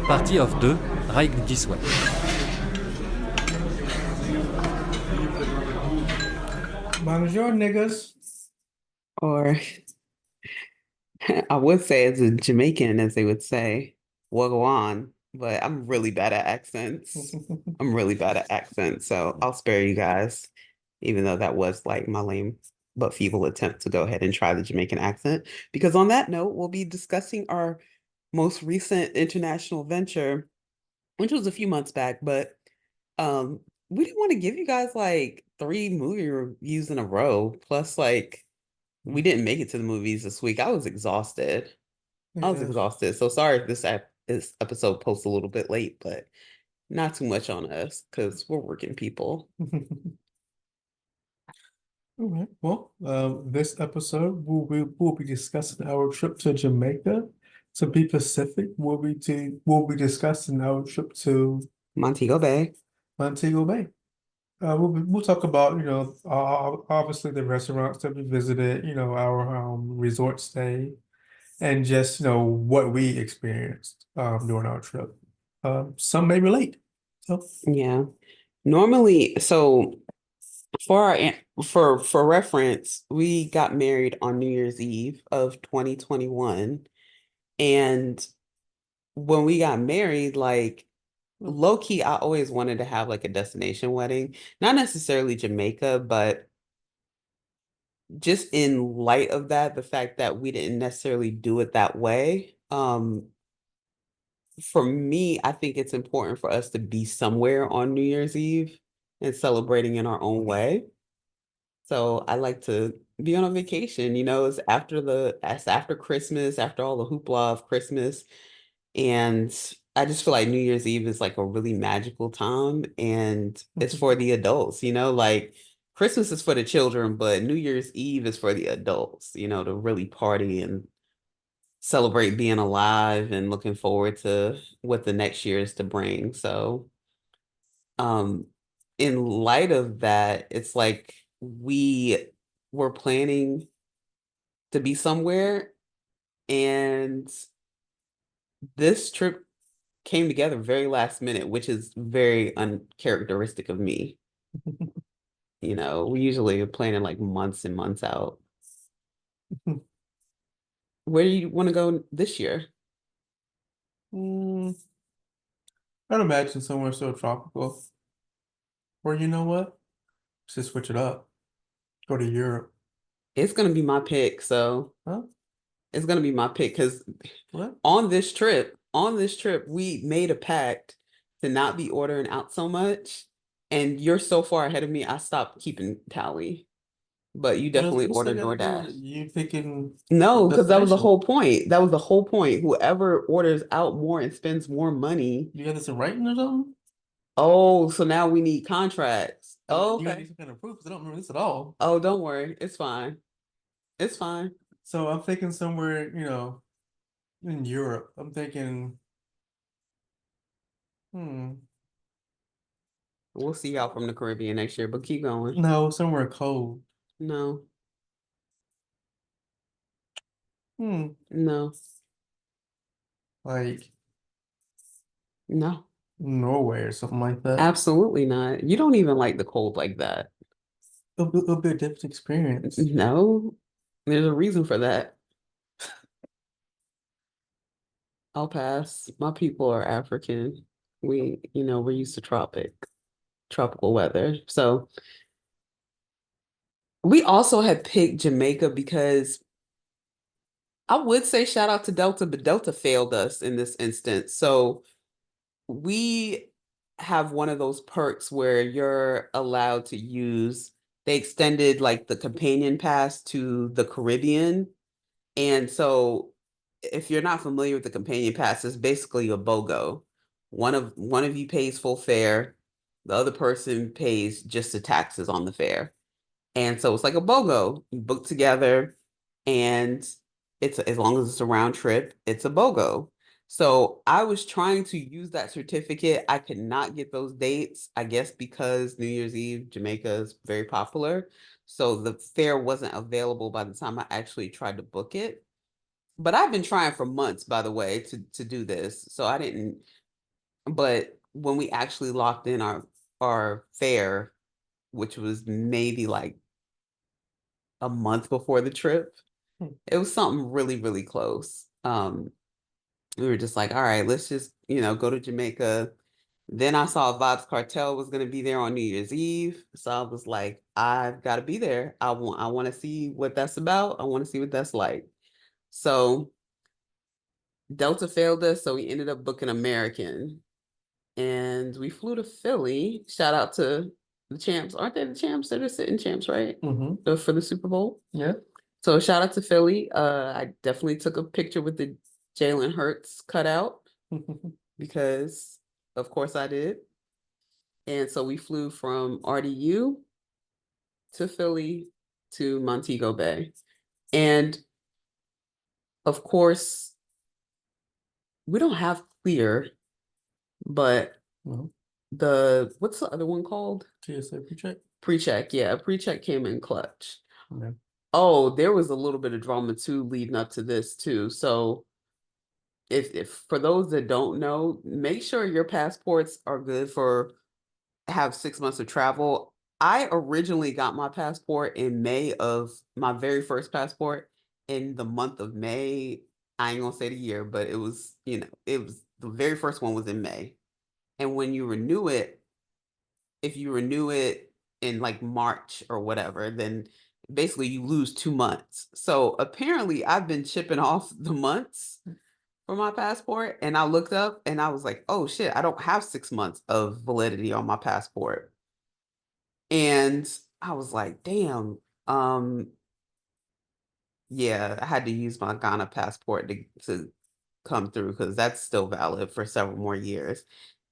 Party of 2, reminisce. Bonjour, niggas. Or I would say as a Jamaican, as they would say, wagwan, but I'm really bad at accents. I'm really bad at accents, so I'll spare you guys, even though that was like my lame but feeble attempt to go ahead and try the Jamaican accent. Because on that note, we'll be discussing our most recent international venture, which was a few months back, but um we didn't want to give you guys like three movie reviews in a row, plus like we didn't make it to the movies this week. I was exhausted. I was Yeah. exhausted. So sorry if this episode posts a little bit late, but not too much on us because we're working people. All right. Well, this episode we'll be discussing our trip to Jamaica. To be specific, we'll be discussing our trip to Montego Bay. Montego Bay. We'll talk about obviously the restaurants that we visited, our resort stay, and just what we experienced during our trip. Some may relate. So Yeah. Normally, so for for reference, we got married on New Year's Eve of 2021. And when we got married, like low key, I always wanted to have like a destination wedding. Not necessarily Jamaica, but just in light of that, the fact that we didn't necessarily do it that way, for me, I think it's important for us to be somewhere on New Year's Eve and celebrating in our own way. So I like to be on a vacation, it's after Christmas, after all the hoopla of Christmas. And I just feel like New Year's Eve is like a really magical time and it's for the adults, like Christmas is for the children, but New Year's Eve is for the adults, to really party and celebrate being alive and looking forward to what the next year is to bring. So, um, in light of that, it's like we were planning to be somewhere and this trip came together very last minute, which is very uncharacteristic of me. We usually are planning like months and months out. Where do you want to go this year? mm, I'd imagine somewhere so tropical. Or you know what? Just switch it up. Go to Europe. It's gonna be my pick, so Huh? it's gonna be my pick because What? on this trip, we made a pact to not be ordering out so much. And you're so far ahead of me, I stopped keeping tally. But you definitely What's that ordered got to do with DoorDash. you picking a No, because that was the destination? whole point. That was the whole point. Whoever orders out more and spends more money. You got this in writing or something? Oh, so now we need contracts. Oh, You need okay. some kind of proof because I don't remember this at all. Oh, don't worry. It's fine. It's fine. So I'm thinking somewhere, in Europe. I'm thinking, hmm, We'll see y'all from the Caribbean next year, but keep going. no, somewhere cold. No, Hmm, no, like no. Norway or something like that. Absolutely not. You don't even like the cold like that. It'll be a different experience. No, there's a reason for that. I'll pass. My people are African. We're used to tropical weather. So we also had picked Jamaica because I would say shout out to Delta, but Delta failed us in this instance. So we have one of those perks where you're allowed to use, they extended like the companion pass to the Caribbean. And so if you're not familiar with the companion pass, it's basically a BOGO. One of you pays full fare, the other person pays just the taxes on the fare. And so it's like a BOGO. You book together and it's as long as it's a round trip, it's a BOGO. So I was trying to use that certificate. I could not get those dates, I guess because New Year's Eve, Jamaica is very popular. So the fare wasn't available by the time I actually tried to book it. But I've been trying for months, by the way, to do this. So I didn't, but when we actually locked in our fare, which was maybe like a month before the trip, Hmm. it was something really, really close. We were just like, all right, let's just, go to Jamaica. Then I saw Vibes Cartel was gonna be there on New Year's Eve. So I was like, I've got to be there. I want to see what that's about. I want to see what that's like. So Delta failed us, so we ended up booking American. And we flew to Philly. Shout out to the champs. Aren't they the champs that are sitting champs, right? Mm-hmm. For the Super Bowl. Yeah. So shout out to Philly. I definitely took a picture with the Jalen Hurts cutout because of course I did. And so we flew from RDU to Philly to Montego Bay. And of course, we don't have clear, but Mhm. what's the other one called? TSA pre-check. Pre-check, yeah, pre-check came in clutch. Yeah. Oh, there was a little bit of drama too leading up to this too. So if for those that don't know, make sure your passports are good for have 6 months of travel. I originally got my passport in May of my very first passport in the month of May. I ain't gonna say the year, but it was, it was the very first one was in May. And when you renew it, if you renew it in like March or whatever, then basically you lose 2 months. So apparently I've been chipping off the months for my passport. And I looked up and I was like, oh shit, I don't have 6 months of validity on my passport. And I was like, damn, um, yeah, I had to use my Ghana passport to come through because that's still valid for several more years.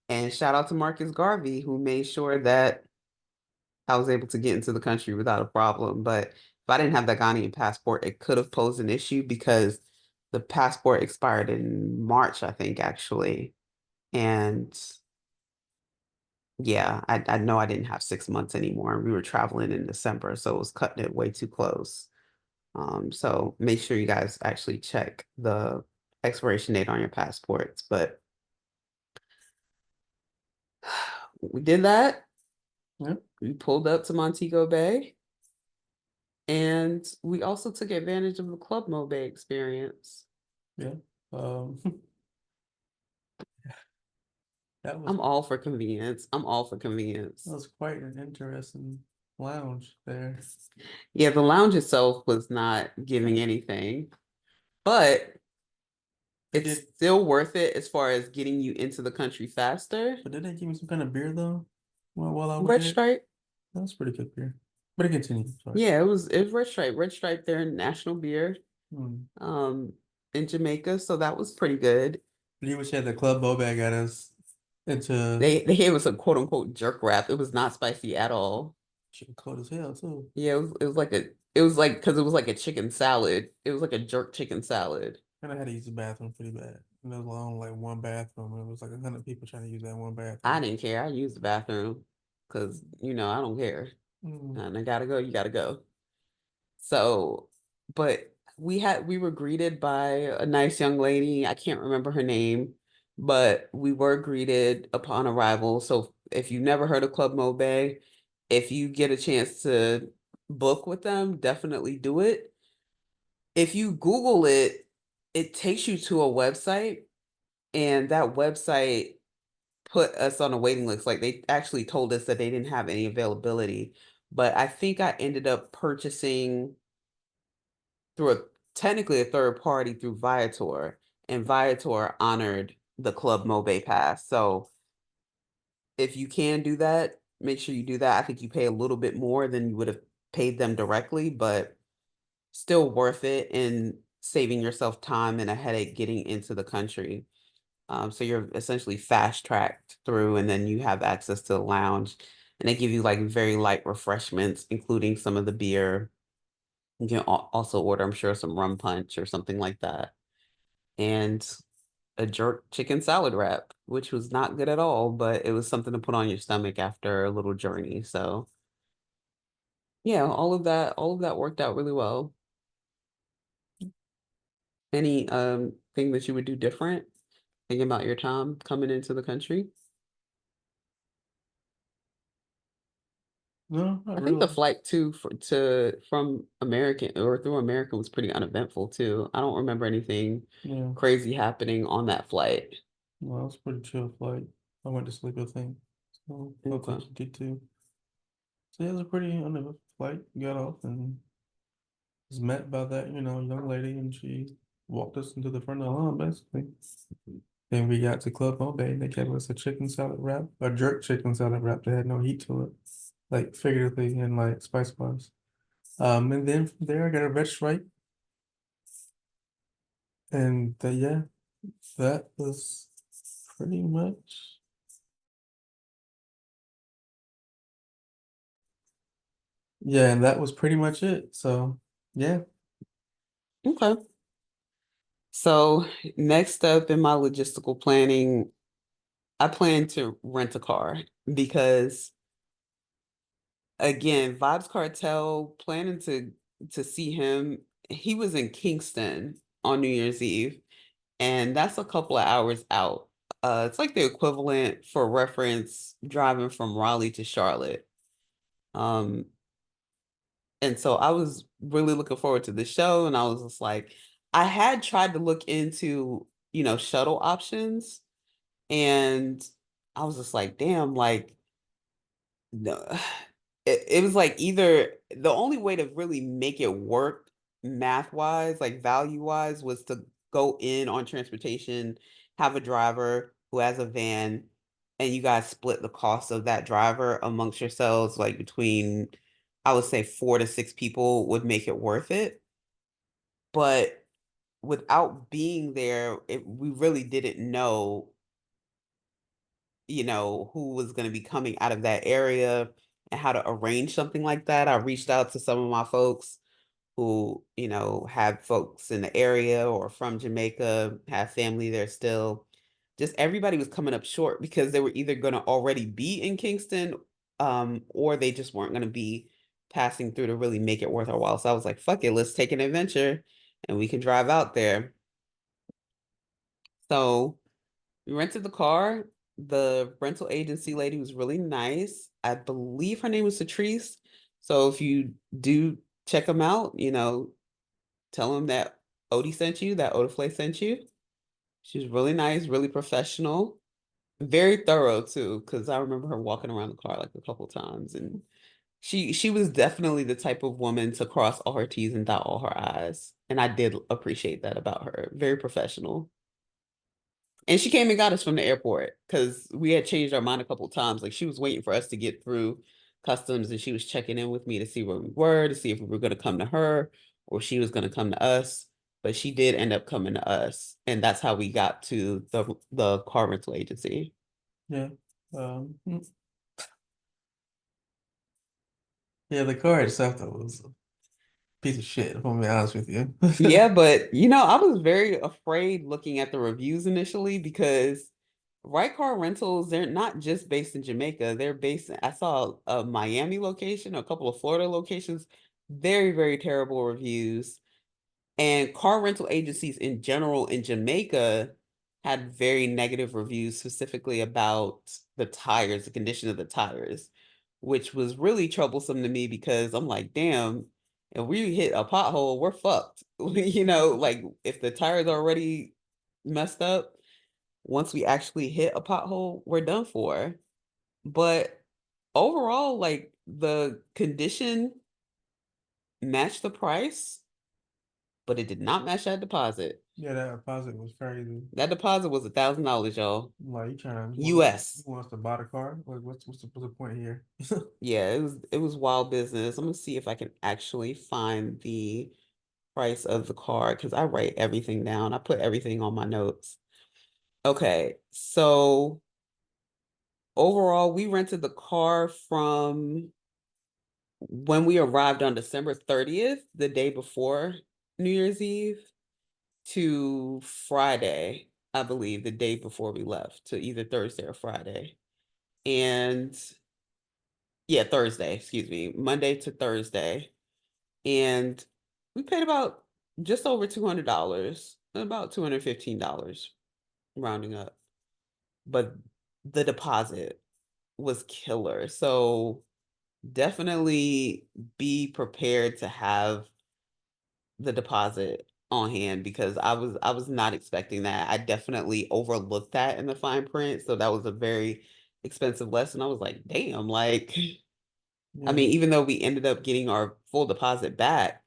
And shout out to Marcus Garvey, who made sure that I was able to get into the country without a problem. But if I didn't have that Ghanaian passport, it could have posed an issue because the passport expired in March, I think, actually. And yeah, I know I didn't have 6 months anymore. And we were traveling in December, so it was cutting it way too close. So make sure you guys actually check the expiration date on your passports. But we did that. Yeah. We pulled up to Montego Bay. And we also took advantage of the Club Mobe experience. Yeah. Um, that was I'm all for convenience. I'm all for that convenience. was quite an interesting lounge there. Yeah, the lounge itself was not giving anything, but They it's did, still worth it as far as getting you into the country faster. but did they give me some kind of beer though? While I was Red there, Stripe. that was pretty good beer. But it continued. Sorry. Yeah, it was Red Stripe. Red Stripe, their national beer, Hmm. um, in Jamaica. So that was pretty good. You wish you had the Club Bobag got us into They gave us a quote unquote jerk wrap. It was not spicy at all. chicken cold as hell too. Yeah, it was like because it was like a chicken salad. It was like a jerk chicken salad. And I had to use the bathroom pretty bad. And there was only like one bathroom. It was like 100 people trying to use that one I bathroom. didn't care. I used the bathroom because I don't care. Mm. And I gotta go, you gotta go. So, but we were greeted by a nice young lady. I can't remember her name, but we were greeted upon arrival. So if you've never heard of Club Mobe, if you get a chance to book with them, definitely do it. If you Google it, it takes you to a website, and that website put us on a waiting list. Like they actually told us that they didn't have any availability. But I think I ended up purchasing through technically a third party through Viator, and Viator honored the Club Mobe pass. So if you can do that, make sure you do that. I think you pay a little bit more than you would have paid them directly, but still worth it in saving yourself time and a headache getting into the country. So you're essentially fast tracked through, and then you have access to the lounge, and they give you like very light refreshments, including some of the beer. You can also order, I'm sure, some rum punch or something like that, and a jerk chicken salad wrap, which was not good at all, but it was something to put on your stomach after a little journey. So yeah, all of that worked out really well. Any thing that you would do different, thinking about your time coming into the country? No, not I think the really. flight from American or through American was pretty uneventful too. I don't remember anything Yeah, crazy happening on that flight. well, it's pretty chill flight. I went to sleep, I think. So I Okay. think you did too. So yeah, it was a pretty uneventful flight. Got off and was met by that, young lady, and she walked us into the front of the line, basically. Then we got to Club Bay, and they gave us a chicken salad wrap, a jerk chicken salad wrap that had no heat to it, like figuratively and like spice wise. And then from there, I got a red stripe, and yeah, that was pretty much. Yeah, and that was pretty much it. So yeah, Okay. So next up in my logistical planning, I plan to rent a car because again, Vibes Cartel planning to see him. He was in Kingston on New Year's Eve, and that's a couple of hours out. It's like the equivalent for reference driving from Raleigh to Charlotte. Um, and so I was really looking forward to the show, and I was just like, I had tried to look into, shuttle options, and I was just like, damn, like no, it was like either the only way to really make it work math wise, like value wise, was to go in on transportation, have a driver who has a van, and you guys split the cost of that driver amongst yourselves, like between, I would say 4 to 6 people would make it worth it. But without being there, we really didn't know who was going to be coming out of that area and how to arrange something like that. I reached out to some of my folks who, have folks in the area or from Jamaica, have family there still. Just everybody was coming up short because they were either going to already be in Kingston, or they just weren't going to be passing through to really make it worth our while. So I was like, fuck it, let's take an adventure and we can drive out there. So we rented the car. The rental agency lady was really nice. I believe her name was Catrice. So if you do check them out, tell them that Odie sent you, that Odaflay sent you. She was really nice, really professional, very thorough too, because I remember her walking around the car like a couple times. And she was definitely the type of woman to cross all her T's and dot all her I's. And I did appreciate that about her. Very professional. And she came and got us from the airport because we had changed our mind a couple of times. Like she was waiting for us to get through customs and she was checking in with me to see where we were, to see if we were going to come to her or she was going to come to us. But she did end up coming to us. And that's how we got to the car rental agency. yeah. Hmm. Yeah, the car itself though was a piece of shit, if I'm being honest with you. Yeah, but I was very afraid looking at the reviews initially because Right Car Rentals, they're not just based in Jamaica. They're based I saw a Miami location, a couple of Florida locations, very, very terrible reviews. And car rental agencies in general in Jamaica had very negative reviews, specifically about the tires, the condition of the tires, which was really troublesome to me because I'm like, damn, if we hit a pothole, we're fucked. Like if the tires are already messed up, once we actually hit a pothole, we're done for. But overall, like the condition matched the price, but it did not match that deposit. Yeah, that deposit was crazy. That deposit was $1,000, y'all. Like US. you want us to buy the car? Like what's the point here? Yeah, it was wild business. I'm gonna see if I can actually find the price of the car because I write everything down. I put everything on my notes. Okay, so overall, we rented the car from when we arrived on December 30th, the day before New Year's Eve, to Friday, I believe, the day before we left, to either Thursday or Friday. And yeah, Thursday, excuse me, Monday to Thursday. And we paid about just over $200. about $215, rounding up. But the deposit was killer. So definitely be prepared to have the deposit on hand because I was not expecting that. I definitely overlooked that in the fine print. So that was a very expensive lesson. I was like, damn, like I Yeah, mean, even though we ended up getting our full deposit back,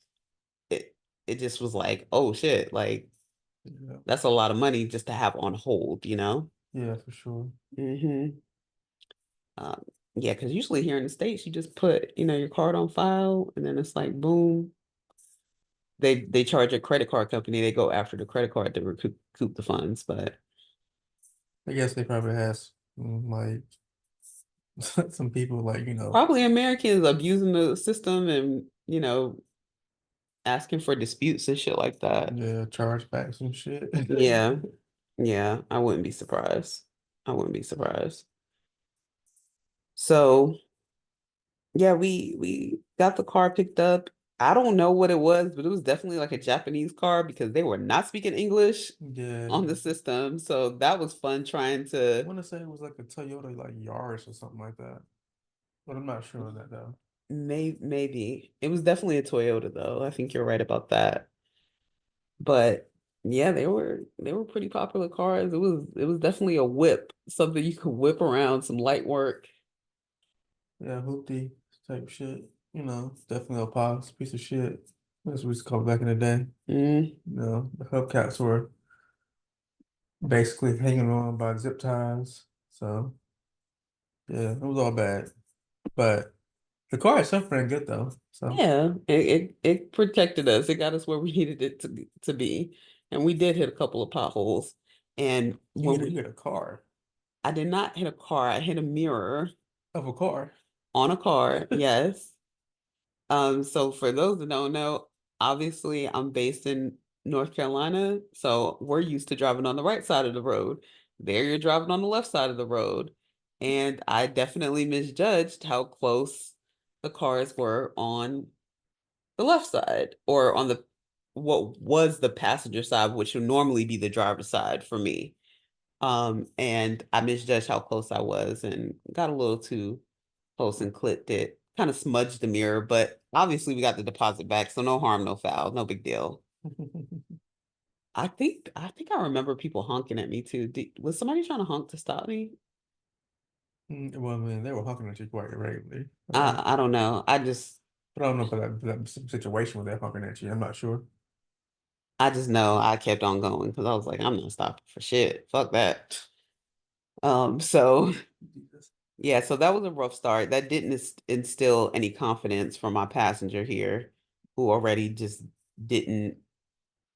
it it just was like, oh shit, like yeah, that's a lot of money just to have on hold, you know? yeah, for sure. Hmm. Um, yeah, because usually here in the States, you just put, your card on file and then it's like boom. They charge a credit card company, they go after the credit card to recoup the funds, but I guess they probably has like some people like, probably Americans abusing the system and, asking for disputes and shit like that. yeah, chargebacks and shit. Yeah. Yeah, I wouldn't be surprised. I wouldn't be surprised. So yeah, we got the car picked up. I don't know what it was, but it was definitely like a Japanese car because they were not speaking English Yeah, on the system. So that was fun trying I to want to say it was like a Toyota like Yaris or something like that, but I'm not sure on that though. maybe. It was definitely a Toyota though. I think you're right about that. But yeah, they were pretty popular cars. It was definitely a whip, something you could whip around, some light work. Yeah, hoopty type shit. Definitely a pos piece of shit. That's what we used to call it back in the day. Mm, The hubcaps were basically hanging on by zip ties. So yeah, it was all bad. But the car itself ran good though. So yeah, it protected us. It got us where we needed it to be. And we did hit a couple of potholes. And when you we hit a car I did not hit a car, I hit a mirror of a car. on a car, yes. So for those that don't know, obviously I'm based in North Carolina, so we're used to driving on the right side of the road. There you're driving on the left side of the road. And I definitely misjudged how close the cars were on the left side or on the what was the passenger side, which would normally be the driver's side for me. And I misjudged how close I was and got a little too close and clipped it. Kind of smudged the mirror, but obviously we got the deposit back, so no harm, no foul, no big deal. I think I remember people honking at me too. Was somebody trying to honk to stop me? Well, I mean, they were honking at you quite regularly. I don't know. But I don't know for that situation where they're honking at you. I'm not sure. I just know I kept on going because I was like, I'm not stopping for shit. Fuck that. So yeah, so that was a rough start. That didn't instill any confidence from my passenger here, who already just didn't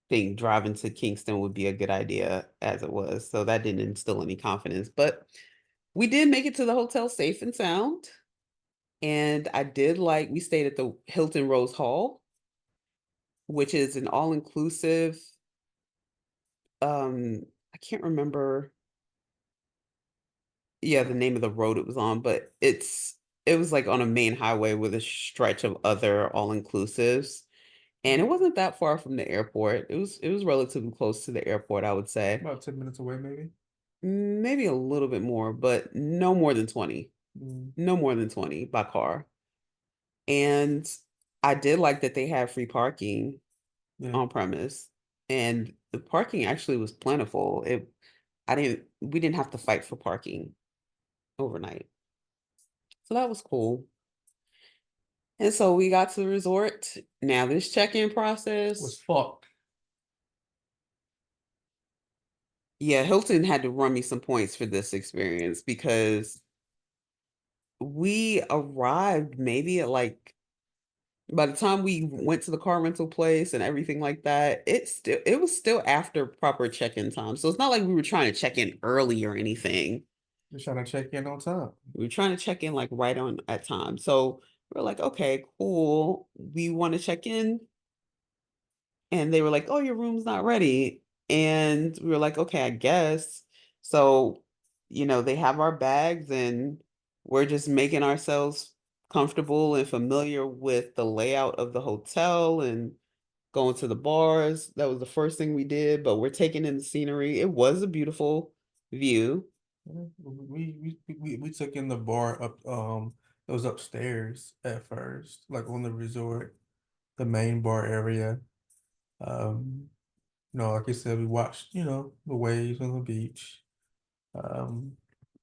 think driving to Kingston would be a good idea as it was. So that didn't instill any confidence. But we did make it to the hotel safe and sound. And we stayed at the Hilton Rose Hall, which is an all-inclusive, I can't remember, yeah, the name of the road it was on, but it was like on a main highway with a stretch of other all-inclusives. And it wasn't that far from the airport. It was relatively close to the airport, I would say. About 10 minutes away, maybe. Maybe a little bit more, but no more than 20. Mm, No more than 20 by car. And I did like that they had free parking yeah. on premise. And the parking actually was plentiful. We didn't have to fight for parking overnight. So that was cool. And so we got to the resort. Now this check-in Was process, fucked. yeah, Hilton had to run me some points for this experience because we arrived maybe at like by the time we went to the car rental place and everything like that, it was still after proper check-in time. So it's not like we were trying to check in early or anything. Just trying to check in on time. We were trying to check in like right on at time. So we're like, okay, cool. We want to check in. And they were like, oh, your room's not ready. And we were like, okay, I guess. So, they have our bags and we're just making ourselves comfortable and familiar with the layout of the hotel and going to the bars. That was the first thing we did, but we're taking in the scenery. It was a beautiful view. Yeah, we took in the bar up it was upstairs at first, like on the resort, the main bar area. Like I said, we watched, the waves on the beach. Um,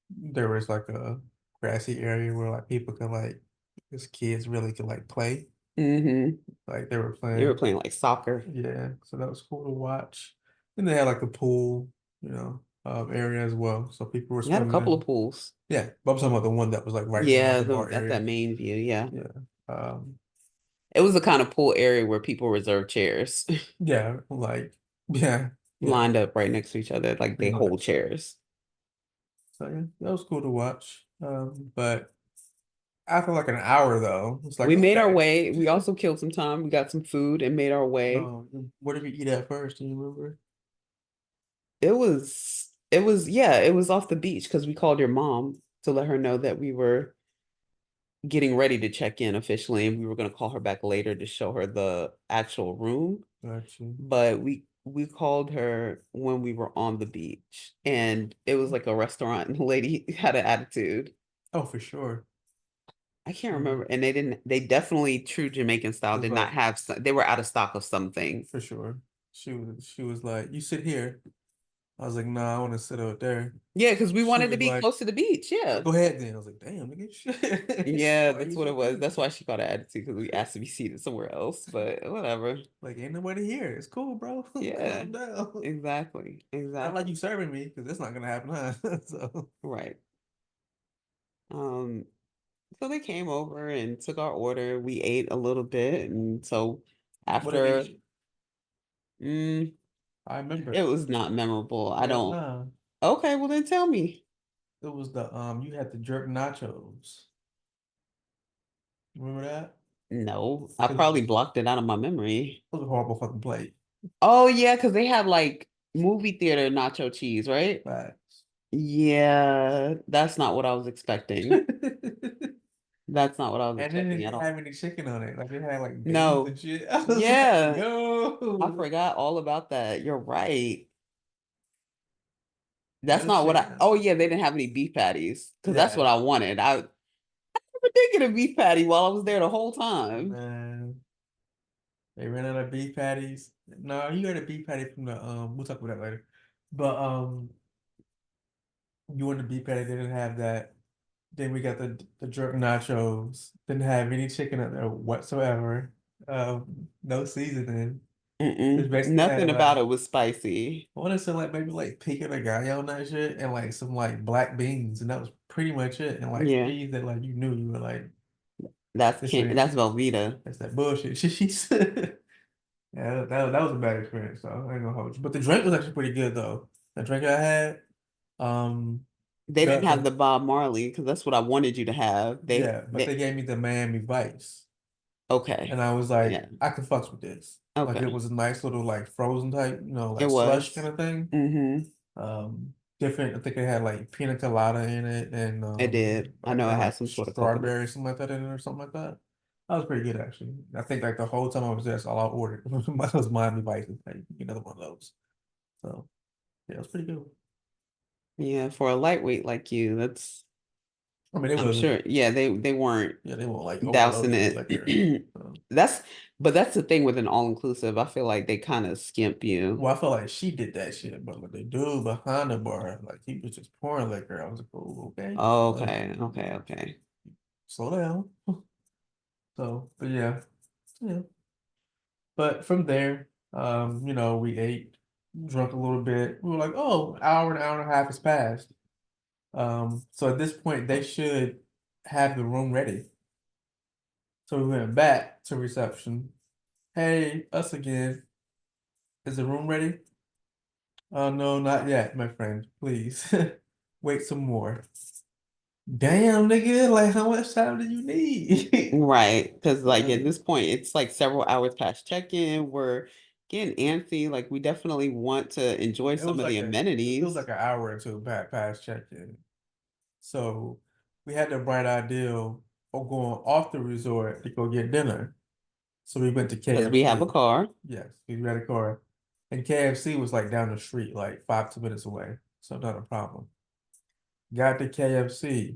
there was like a grassy area where like people could like, as kids really could like play, Mm-hmm. like they were They were playing. playing like soccer. Yeah, so that was cool to watch. And they had like a pool, area as well, so people were We had a couple of swimming. pools. Yeah, but I'm talking about the one that was like right in front of like Yeah, the bar at that area. main view. Yeah. Yeah. Um, It was the kind of pool area where people reserve chairs yeah, like yeah, yeah, lined up right next to each other, like they pretty hold much. chairs. So yeah, that was cool to watch. But after like an hour though, it's like We made our okay. way. We also killed some time. We got some food and made our way. Where did we eat at first? Do you remember? Yeah, it was off the beach because we called your mom to let her know that we were getting ready to check in officially, and we were going to call her back later to show her the actual room. Gotcha. But we called her when we were on the beach, and it was like a restaurant, and the lady had an attitude. Oh, for sure. I can't She remember, and they definitely true Jamaican style was did not like, have they were out of stock of something. for sure. She was like, you sit here. I was like, nah, I want to sit out there. Yeah, because we She wanted to was be like, close to the beach. Yeah. go ahead then. I was like, damn, nigga, shit. Yeah, Why that's you what so it was. That's crazy? why she got an attitude because we asked to be seated somewhere else, but whatever. Like, ain't nobody here. It's cool, bro. Yeah, Calm down. exactly. Not like you Exactly. serving me, because that's not gonna happen, huh? So, Right. Um, so they came over and took our order. We ate a little bit, and so what did we after, eat? mm, I remember. it was not memorable. I Yeah, don't. nah. Okay, well then tell me. It was the you had the jerk nachos. Remember that? No, I Because probably blocked it out of my memory. it was a horrible fucking plate. Oh yeah, because they had like movie theater nacho cheese, right? Facts. Yeah, that's not what I was expecting. That's not what I was And then it expecting at didn't all. have any chicken on it. Like it had like beans and No. shit. I was like, Yeah, I yo, forgot all about that. You're right. That's no not what chicken I. Oh on yeah, they didn't have any beef patties it. because that's Yeah, what I wanted. I never did get a beef patty while I was there the whole time. man. They ran out of beef patties. No, you got a beef patty from the we'll talk about that later. But you want the beef patty, they didn't have that. Then we got the jerk nachos. Didn't have any chicken in there whatsoever. No seasoning. Just basically Nothing had about like it was spicy. I want to say like maybe like pico de gallo on that shit and like some like black beans and that was pretty much it and like Yeah, cheese that like you knew you were like that's Velveeta. that's that bullshit. She said yeah that was a bad experience so I ain't gonna hold you. But the drink was actually pretty good though. The drink I had um They the didn't have the the Bob Marley because that's what I wanted you to have. yeah but they They gave me the Miami Vice okay. and I was like Yeah. I can fucks with this like it Okay. was a nice little like frozen type It like slush kind was. of thing. Mm-hmm. Different. I think it had like pina colada in it and It did. I like know kind it of had like some sort of coconut. strawberry something like that in it or something like that. That was pretty good actually. I think like the whole time I was there, that's all I ordered. Was Miami Vices. Like another one of those. So yeah, it was pretty good. Yeah, for a lightweight like you, that's I mean, it I'm wasn't. sure. Yeah, they weren't Yeah, they weren't like dousing overloaded with liquor. it. So, That's but that's the thing with an all-inclusive. I feel like they kind of skimp you. well, I felt like she did that shit, but like the dude behind the bar, like he was just pouring liquor. I was like, oh, okay, Okay, okay, okay. slow down. So, but yeah, yeah. But from there, we ate, drunk a little bit. We were like, oh, an hour and a half has passed. So at this point, they should have the room ready. So we went back to reception. Hey, us again. Is the room ready? Oh, no, not yet, my friend. Please wait some more. Damn, nigga, like how much time do you need? Right, because like at Like, this point, it's like several hours past check-in. We're getting antsy. Like we definitely want to enjoy it some was of like the an amenities. hour or two past check-in. So we had the bright idea of going off the resort to go get dinner. So we went to Because we have a KFC. car. Yes, we had a car. And KFC was like down the street, like 5 2 minutes away. So not a problem. Got to KFC.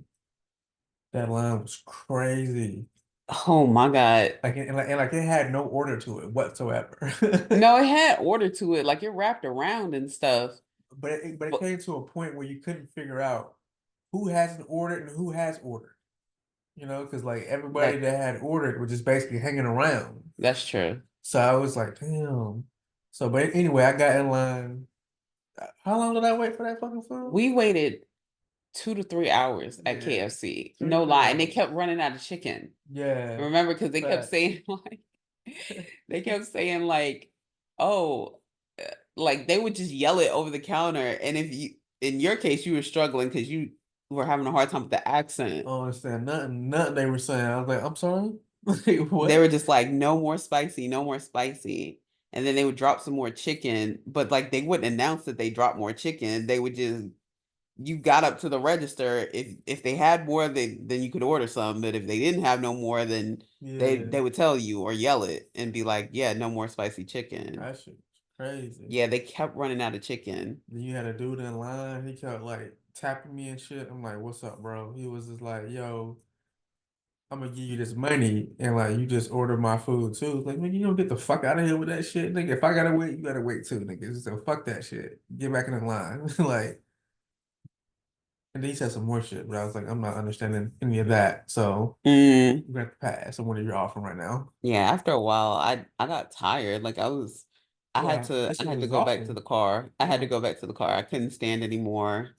That line was crazy. Oh my God. Like it had no order to it whatsoever. No, it had order to it. Like it wrapped around and stuff. But it came to a point where you couldn't figure out who hasn't ordered and who has ordered. You know, because like everybody that had ordered was just basically hanging around. That's true. So I was like, damn. So, but anyway, I got in line. How long did I wait for that fucking food? We waited 2 to 3 hours at Yeah, KFC. 2 to No 3 lie. And they hours. kept running out of chicken. Yeah, Remember, because they kept facts. saying they kept saying oh, like they would just yell it over the counter. And if you, in your case, you were struggling because you were having a hard time with the accent. I don't understand nothing they were saying. I was like, I'm sorry. Like, what? They were just like, no more spicy, no more spicy. And then they would drop some more chicken, but like they wouldn't announce that they dropped more chicken. They would just, you got up to the register. If they had more, then you could order some. But if they didn't have no more, then Yeah, they would tell you or yell it and be like, yeah, no more spicy chicken. that shit was crazy. Yeah, they kept running out of chicken. Then you had a dude in line. He kept like tapping me and shit. I'm like, what's up, bro? He was just like, yo, I'm gonna give you this money and like you just order my food too. Like, nigga, you don't get the fuck out of here with that shit, nigga. If I gotta wait, you gotta wait too, nigga. So fuck that shit. Get back in the line. Like, and then he said some more shit, but I was like, I'm not understanding any of that. So Mm, you got to pass on what you're offering right now. yeah, after a while, I got tired. Like I had Yeah, to that shit was go back to exhausting. the car. I had to Yeah. go back to the car. I couldn't stand anymore.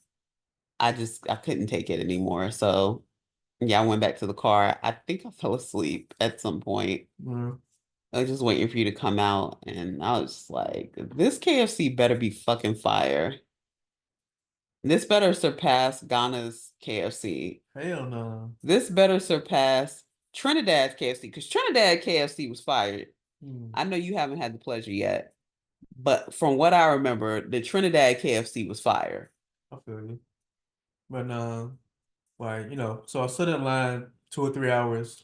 I couldn't take it anymore. So yeah, I went back to the car. I think I fell asleep at some point. Yeah. I was just waiting for you to come out, and I was just like, this KFC better be fucking fire. This better surpass Ghana's KFC. Hell no. This better surpass Trinidad's KFC, because Trinidad KFC was fired. Hmm. I know you haven't had the pleasure yet, but from what I remember, the Trinidad KFC was fire. I feel you. But like, so I stood in line 2 or 3 hours,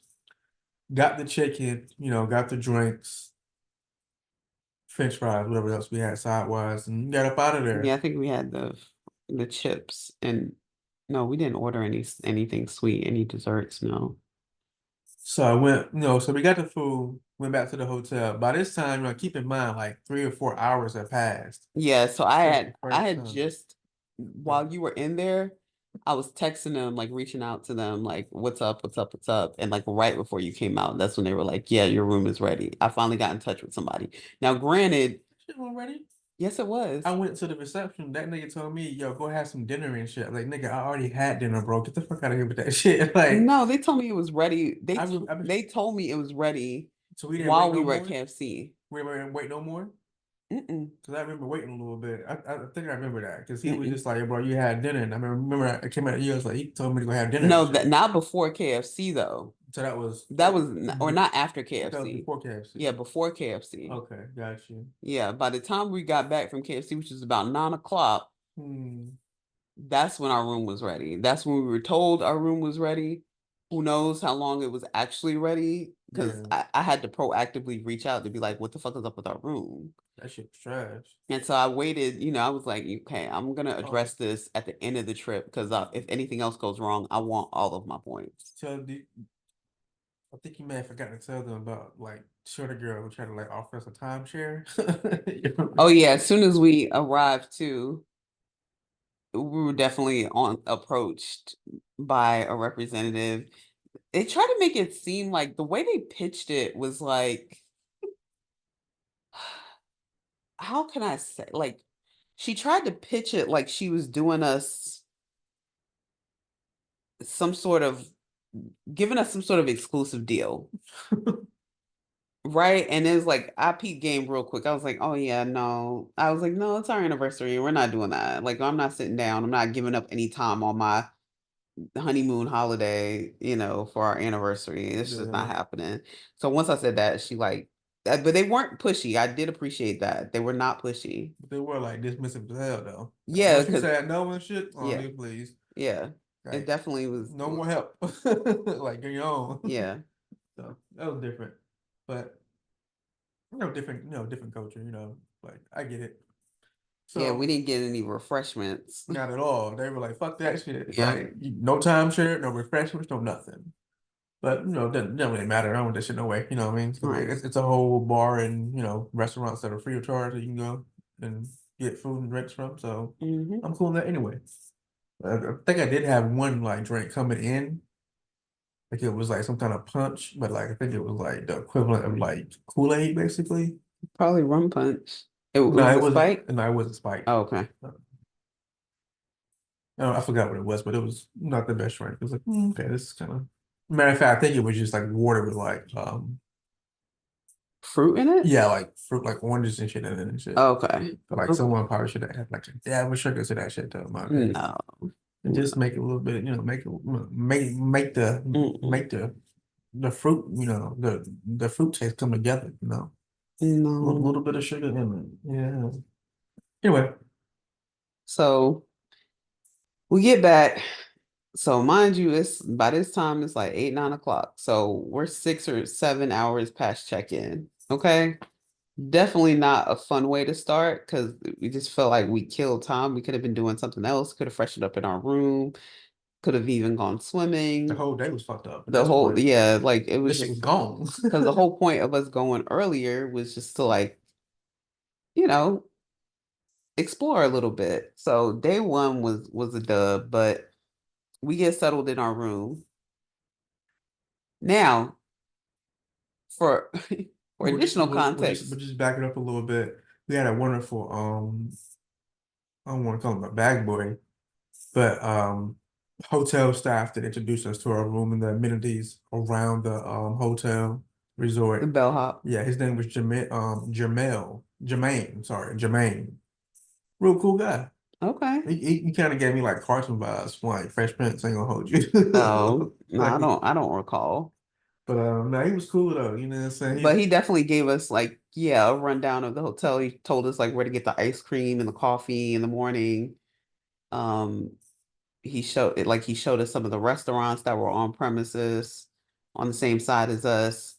got the chicken, got the drinks, French fries, whatever else we had sidewise, and got up out of there. Yeah, I think we had the chips, and no, we didn't order anything sweet, any desserts, no. So I went, so we got the food, went back to the hotel. By this time, keep in mind, like 3 or 4 hours had passed. Yeah, so Since the I first had time. just, while you were in there, I was texting them, like reaching out to them, like, what's up, what's up, what's up? And like right before you came out, that's when they were like, yeah, your room is ready. I finally got in touch with somebody. Now, granted, Shit wasn't ready. yes, it was. I went to the reception. That nigga told me, yo, go have some dinner and shit. Like, nigga, I already had dinner, bro. Get the fuck out of here with that shit. Like, No, they told me it was ready. I They told me it was ready so we didn't while wait we no were at more. KFC. We didn't wait no more. Mm-mm, Cause I remember waiting a little bit. I think I remember that. Cause he was mm-mm. just like, bro, you had dinner. And I remember I came out of you. I was like, he told me to go have dinner and No, shit. not before KFC though. So that was Or not after that was KFC. before KFC. Yeah, before KFC. Okay, got you. Yeah, by the time we got back from KFC, which was about 9 o'clock, Hmm. that's when our room was ready. That's when we were told our room was ready. Who knows how long it was actually ready? Because Yeah, I had to proactively reach out to be like, what the fuck is up with our room? that shit was trash. And so I waited, I was like, okay, I'm gonna Oh, address this at the end of the trip because if anything else goes wrong, I want all of my points. I think you may have forgotten to tell them about like shorter girl who tried to like offer us a timeshare. Oh yeah, as soon as we arrived too, we were definitely approached by a representative. They tried to make it seem like the way they pitched it was like, how can I say, like, she tried to pitch it like she was doing us some sort of, giving us some sort of exclusive deal. Right. And it was like, I peeped game real quick. I was like, oh, yeah, no. I was like, no, it's our anniversary. We're not doing that. Like, I'm not sitting down. I'm not giving up any time on my honeymoon holiday, for our anniversary. It's just not Yeah, happening. So once I said that, she like, but they weren't pushy. I did appreciate that. They were not pushy. but they were like dismissive as hell though. Like, Yeah, once you because said no and shit, oh yeah, nigga, please, yeah. It like definitely was. no more help. Like, get your own. Yeah. So that was different. But different culture, like I get it. Yeah, we So didn't get any refreshments. not at all. They were like, fuck that shit. Yeah. Like no timeshare, no refreshments, no nothing. But doesn't really matter. I don't want that shit no way. You know what I mean? So Right. it's a whole bar and restaurants that are free of charge that you can go and get food and drinks from. So Hmm. I'm cool with that anyway. I think I did have one like drink coming in, like it was like some kind of punch, but like I think it was like the equivalent of like Kool-Aid, basically. Probably rum punch. No, Was it it wasn't. Spike? No, it wasn't Spike. Oh, okay. No, I forgot what it was, but it was not the best drink. It was like, okay, this is kind of. Matter of fact, I think it was just like water with like Fruit in it? yeah, like fruit, like oranges and shit in it and shit. Okay. But like Okay. someone probably should have had like a dab of sugar to that shit though, in my opinion. No. And just make it a little bit, make the Mm-mm. the fruit, the fruit taste come together, A No. little bit of sugar in it. Yeah. Anyway, So we get back. So mind you, it's by this time it's like 8, 9 o'clock. So we're 6 or 7 hours past check-in. Okay. Definitely not a fun way to start because we just felt like we killed time. We could have been doing something else, could have freshened up in our room, could have even gone the swimming. whole day was fucked up at The this whole, point. yeah, like it was This shit was just gone. because the whole point of us going earlier was just to like, you know, explore a little bit. So day one was a dub, but we get settled in our room. Now, for for additional We'll context, just back it up a little bit. We had a wonderful I don't want to call him a bag boy, but hotel staff that introduced us to our room and the amenities around the hotel the resort. bellhop. Yeah, his name was Jermaine, sorry, Jermaine. Real cool guy. Okay. He kind of gave me like Carson vibes, like Fresh Prince, ain't gonna hold you. Oh, no, Like I don't recall. but no, he was cool though, you know what I'm saying? But he definitely gave us like, yeah, a rundown of the hotel. He told us like where to get the ice cream and the coffee in the morning. Um, he showed us some of the restaurants that were on premises on the same side as us.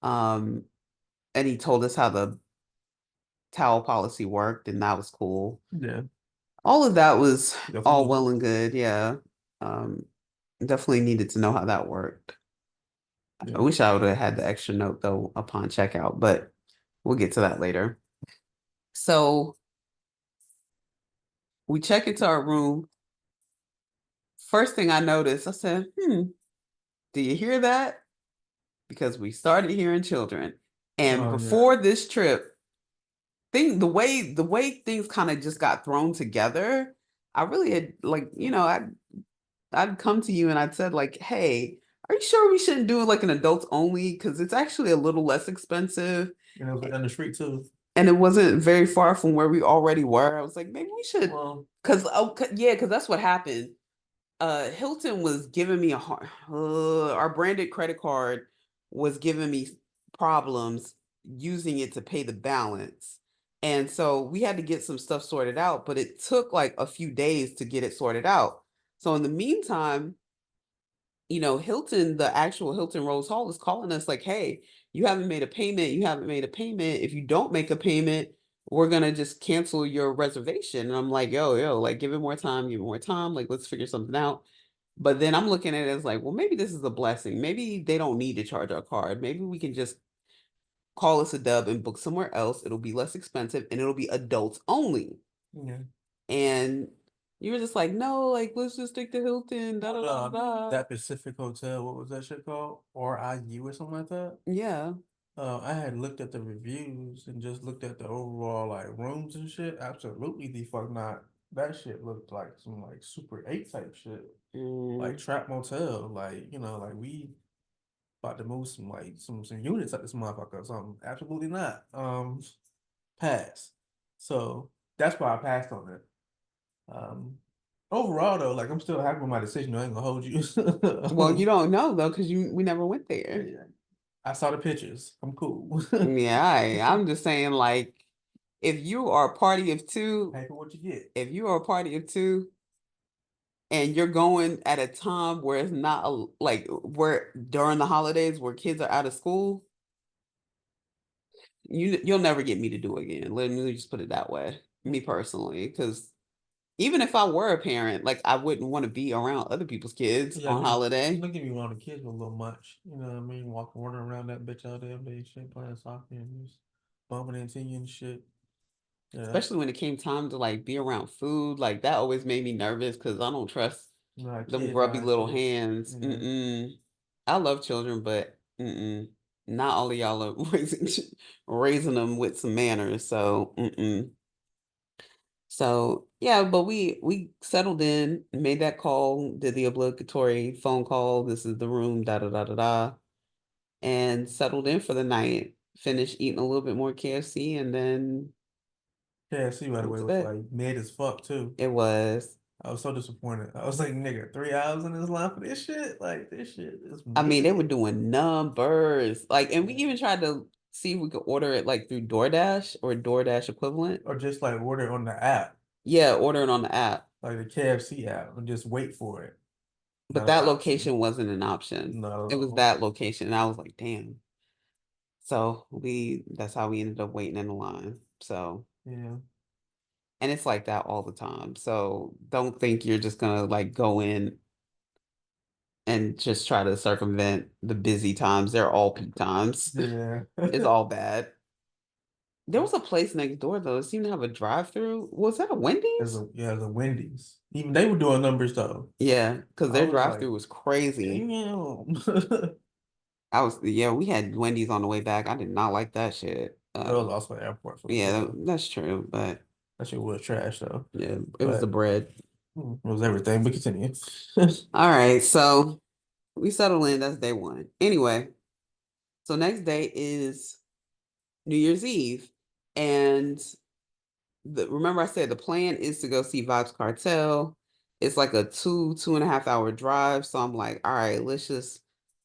Um, and he told us how the towel policy worked, and that was cool. Yeah, All of that was all definitely. well and good, yeah. Um, definitely needed to know how that worked. Yeah. I wish I would have had the extra note though upon checkout, but we'll get to that later. So we check into our room. First thing I noticed, I said, do you hear that? Because we started hearing children. And Oh yeah. before this trip, the way things kind of just got thrown together, I really had like, I'd come to you and I'd said like, hey, are you sure we shouldn't do it like an adults only? Because it's actually a little less expensive. And it was down the street too. And it wasn't very far from where we already were. I was like, maybe we should, Well, because that's what happened. Hilton was giving me our branded credit card was giving me problems using it to pay the balance. And so we had to get some stuff sorted out, but it took like a few days to get it sorted out. So in the meantime, Hilton, the actual Hilton Rose Hall is calling us like, hey, you haven't made a payment. You haven't made a payment. If you don't make a payment, we're gonna just cancel your reservation. And I'm like, yo, like give it more time, give it more time. Like, let's figure something out. But then I'm looking at it as like, well, maybe this is a blessing. Maybe they don't need to charge our card. Maybe we can just call us a dub and book somewhere else. It'll be less expensive and it'll be adults only. yeah. And you were just like, no, like let's just stick to Hilton. Da da da da. That Pacific Hotel, what was that shit called? RIU or something like that? Yeah. I had looked at the reviews and just looked at the overall like rooms and shit. Absolutely the fuck not. That shit looked like some like Super 8 type shit. Like Mm. Trap Motel. Like, like we about to move some like some units at this motherfucker or something. Absolutely not. Pass. So that's why I passed on it. Um Overall though, like I'm still happy with my decision. I ain't gonna hold you. Well, you don't know though, because we never went there. Yeah. I saw the pictures. I'm cool. Yeah, I'm just saying, like, if you are a party of two, Pay for what you get. if you are a party of two, and you're going at a time where it's not like where during the holidays where kids are out of school, you'll never get me to do it again. Let me just put it that way. Me personally, because even if I were a parent, like I wouldn't want to be around other people's kids Yeah, on holiday. don't get me wrong, the kids were a little much. You know what I mean? Walking running around that bitch all day, every day, shit, playing soccer and just bumping into you and shit. Yeah, Especially when it came time to like be around food, like that always made me nervous because I don't trust nah, them kids, grubby nah, little kids. hands. Yeah, Mm-mm. I love children, but not all of y'all are raising them with some manners. So So yeah, but we settled in, made that call, did the obligatory phone call. This is the room, da da da da da, and settled in for the night. Finished eating a little bit more KFC, and then KFC, by the went way, to was bed. like mid as fuck too. It was. I was so disappointed. I was like, nigga, 3 hours in this line for this shit? Like, this shit is I mean, they were mid. doing numbers. Like, and we Yeah. even tried to see if we could order it like through DoorDash or DoorDash equivalent. Or just like order on the app, Yeah, ordering on the app. like the KFC app, and just wait for it. But Not an that option. location wasn't an option. Not at It was all. that location. And I was like, damn. So that's how we ended up waiting in the line. So, Yeah. and it's like that all the time. So don't think you're just gonna like go in and just try to circumvent the busy times. They're all peak times. Yeah. It's all bad. There was a place next door though. It seemed to have a drive-through. Was that a Wendy's? The Wendy's. Even they were doing numbers though. Yeah, because I their was like, drive-through was crazy. damn. Yeah, we had Wendy's on the way back. I did not like that shit. That was also an airport food Yeah, though. that's true. But That shit was trash though. yeah, it was the But bread. it was everything. But continue. All right, so we settle in. That's day one. Anyway, so next day is New Year's Eve, and remember I said the plan is to go see Vibes Cartel. It's like a 2.5 hour drive. So I'm like, all right, let's just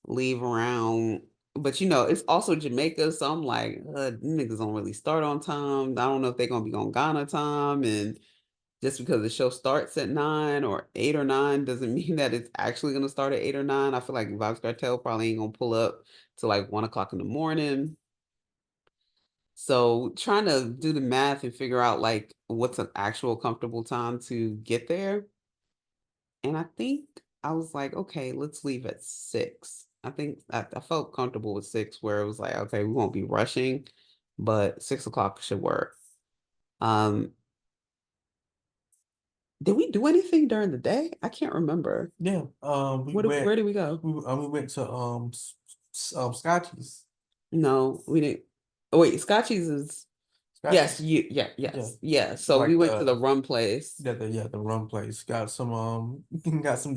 leave around. But it's also Jamaica, so I'm like, niggas don't really start on time. I don't know if they're gonna be on Ghana time, and just because the show starts at 9 or 8 or 9 doesn't mean that it's actually gonna start at 8 or 9. I feel like Vibes Cartel probably ain't gonna pull up to like 1 o'clock in the morning. So trying to do the math and figure out like what's an actual comfortable time to get there. And I think I was like, okay, let's leave at 6. I think I felt comfortable with 6, where it was like, okay, we won't be rushing, but 6 o'clock should work. Um, did we do anything during the day? I can't remember. Yeah. Where did we go? We went to Scotchies. No, we didn't. Oh, wait, Scotchy's is yes, Scotchies. yeah, Yeah. yeah. So we Like went to the rum place. the rum place. Got some got some,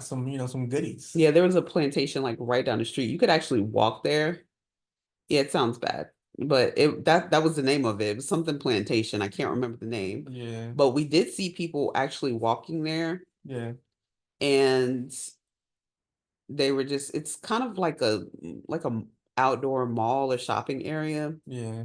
some goodies. Yeah, there was a plantation like right down the street. You could actually walk there. Yeah, it sounds bad, but that was the name of it. It was something plantation. I can't remember the name, Yeah. but we did see people actually walking there, Yeah. and they were just. It's kind of like a outdoor mall or shopping area, Yeah.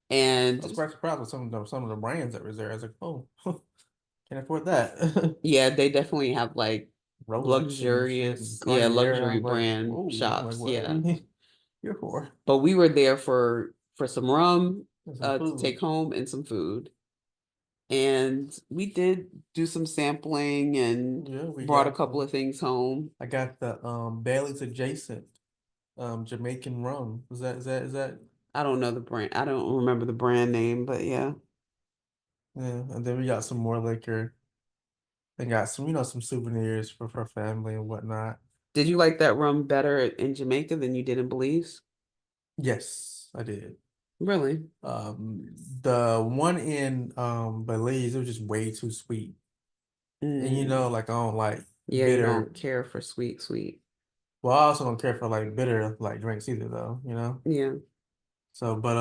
I and was quite surprised with some of the brands that was there. I was like, oh, can't afford that. yeah, they definitely have like Rolex and shit and luxurious, yeah, Cartier. I luxury was like, brand whoa, I'm like, shops. what are Yeah, we here for? but we were there for some rum, And some to food. take home and some food. And we did do some sampling and Yeah, we brought a got couple of things home. I got the Bailey's adjacent Jamaican rum. Is that I don't know the brand. I don't remember the brand name, but yeah. yeah, and then we got some more liquor and got some, some souvenirs for family and whatnot. Did you like that rum better in Jamaica than you did in Belize? Yes, I did. Really? Um, the one in Belize, it was just way too sweet. And Mm, like I don't like yeah, you bitter. don't care for sweet, sweet. Well, I also don't care for like bitter like drinks either though. Yeah. So, but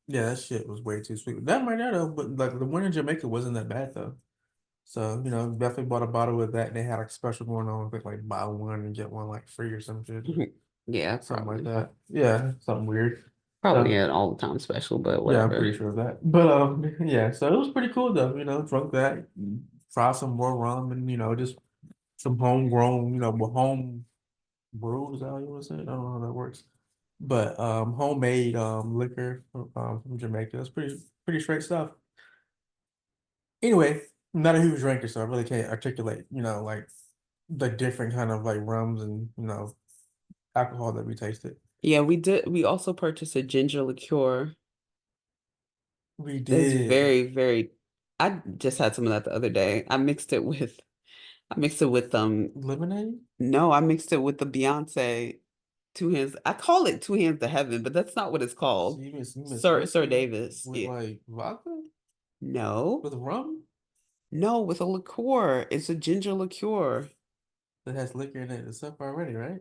yeah, that shit was way too sweet. That might not though, but like the one in Jamaica wasn't that bad though. So, definitely bought a bottle of that. And they had a special going on, I think like buy one and get one like free or some shit. Yeah, Something like probably. that. Yeah, something weird. Probably So an all the time special, but yeah, I'm whatever. pretty sure of that. But yeah, so it was pretty cool though, drunk that, try some more rum and just some homegrown, with home brewed, is that how you want to say it? I don't know how that works. but homemade liquor from Jamaica. That's pretty straight stuff. Anyway, I'm not a huge drinker, so I really can't articulate, like the different kind of like rums and alcohol that we tasted. Yeah, we did. We also purchased a ginger liqueur. We It's did very, very. I just had some of that the other day. I mixed it with lemonade. no, I mixed it with the Beyonce Two Hands. I call it Two Hands to Heaven, but that's not what it's So called. you miss Sir whiskey Davis. with Yeah. like vodka No, with rum no, with a liqueur. It's a ginger liqueur. that has liquor in it itself already, right?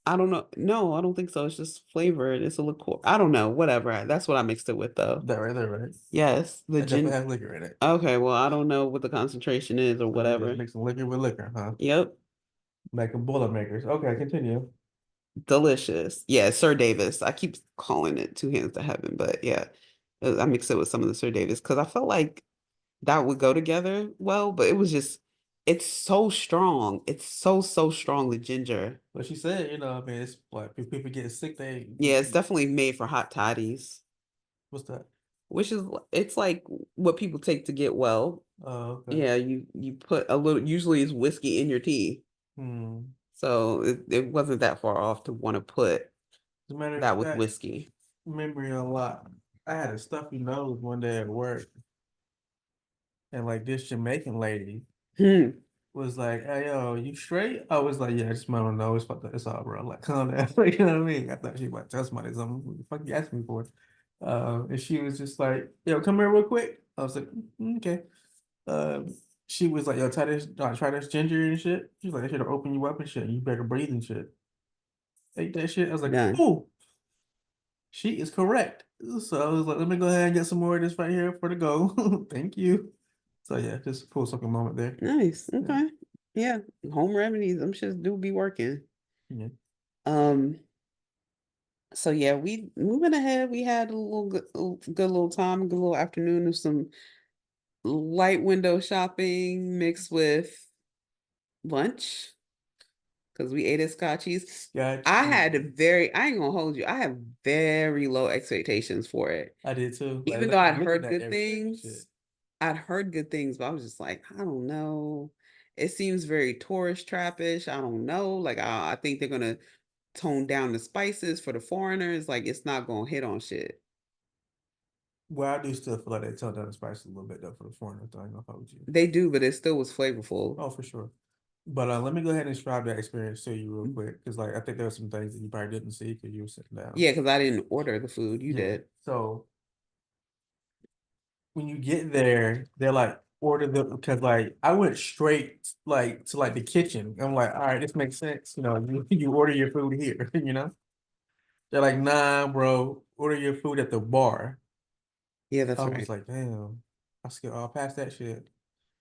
I don't know. No, I don't think so. It's just flavored. It's a liqueur. I don't know. Whatever. That's what I mixed it with though. That right. Yes, the That definitely gin. has liquor in it. Okay, well, I don't know what the concentration is or So you just whatever. mixing liquor with liquor, huh? Yep. Making Boilermakers. Okay, continue. Delicious. Yeah, Sir Davis. I keep calling it Two Hands to Heaven, but yeah, I mixed it with some of the Sir Davis because I felt like that would go together well, but it was just, it's so strong. It's so, so strong, the ginger. But she said, I mean, it's like if people get sick, they Yeah, it's definitely made for hot toddies, what's that? which is, it's like what people take to get well. Oh, okay. Yeah, you put a little, usually it's whiskey in your tea. Hmm. So it wasn't that far off to want to put As a matter of that with fact, whiskey. memory a lot. I had a stuffy nose one day at work, and like this Jamaican lady Hmm. was like, "Hey, yo, you straight?" I was like, "Yeah, I just my nose. Fuck that. It's all, bro. Like, calm down." Like, you know what I mean? I thought she might tell somebody something. What the fuck you asking me for? And she was just like, "Yo, come here real quick." I was like, Okay." Um, she was like, "Yo, try this ginger and shit." She's like, "That shit'll open you up and shit. You better breathe and shit." Ate that shit. I was like, Done. "Oh, she is correct." So I was like, "Let me go ahead and get some more of this right here for the go." Thank you. So yeah, just a cool second moment there. Nice. Yeah. Okay. Yeah. Home remedies, I'm just do be working. Yeah. Um, so yeah, we moving ahead, we had a good little time, a good little afternoon of some light window shopping mixed with lunch because we ate at Scotchies. Got I you. had I ain't gonna hold you. I have very low expectations for it. I did too. Like Even though I'd looking heard at good everything, shit. things, I'd heard good things, but I was just like, I don't know. It seems very tourist trapish. I don't know. Like, I think they're gonna tone down the spices for the foreigners. Like, it's not gonna hit on shit. Well, I do still feel like they tone down the spice a little bit though for the foreigner thing. I'll hold you. They do, but it still was flavorful. Oh, for sure. But let me go ahead and describe that experience to you real quick, because like I think there were some things that you probably didn't see because you were sitting down. Yeah, because I didn't order the food. You Yeah. did. So when you get there, they're like order the because like I went straight like to like the kitchen. I'm like, all right, this makes sense. You order your food here. They're like, nah, bro, order your food at the bar. Yeah, I that's was right. like, damn, I skipped all past that shit.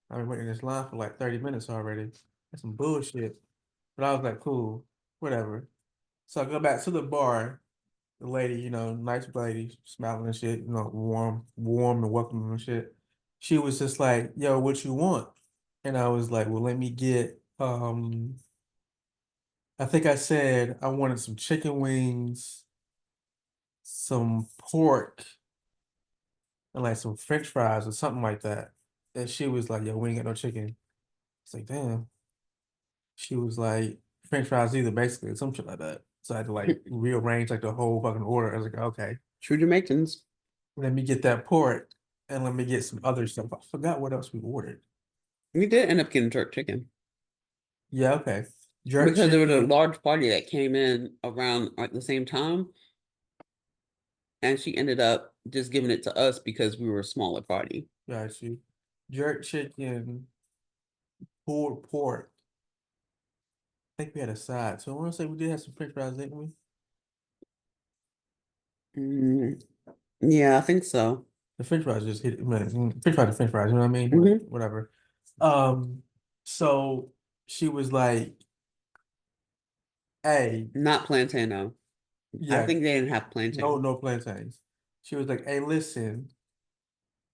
I've been waiting in this line for like 30 minutes already. That's some bullshit. But I was like, cool, whatever. So I go back to the bar. The lady, nice lady, smiling and shit, warm and welcoming and shit. She was just like, yo, what you want? And I was like, well, let me get I think I said I wanted some chicken wings, some pork, and like some French fries or something like that. And she was like, yo, we ain't got no chicken. It's like, damn. She was like, French fries either, basically, some shit like that. So I had to like rearrange like the whole fucking order. I was like, okay, True Jamaicans. let me get that pork and let me get some other stuff. I forgot what else we ordered. We did end up getting jerk chicken Yeah, okay. Jerk because there was a chicken. large party that came in around at the same time, and she ended up just giving it to us because we were a smaller party. Got you. Jerk chicken, pulled pork. I think we had a side. So I want to say we did have some French fries, didn't we? Mm, yeah, I think so. The French fries just hit it, man. French fries, are French fries. You know what I mean? Like, Hmm. whatever. So she was like, "Hey, Not plantain though. I yeah, think they didn't have no, plantain. no plantains." She was like, "Hey, listen,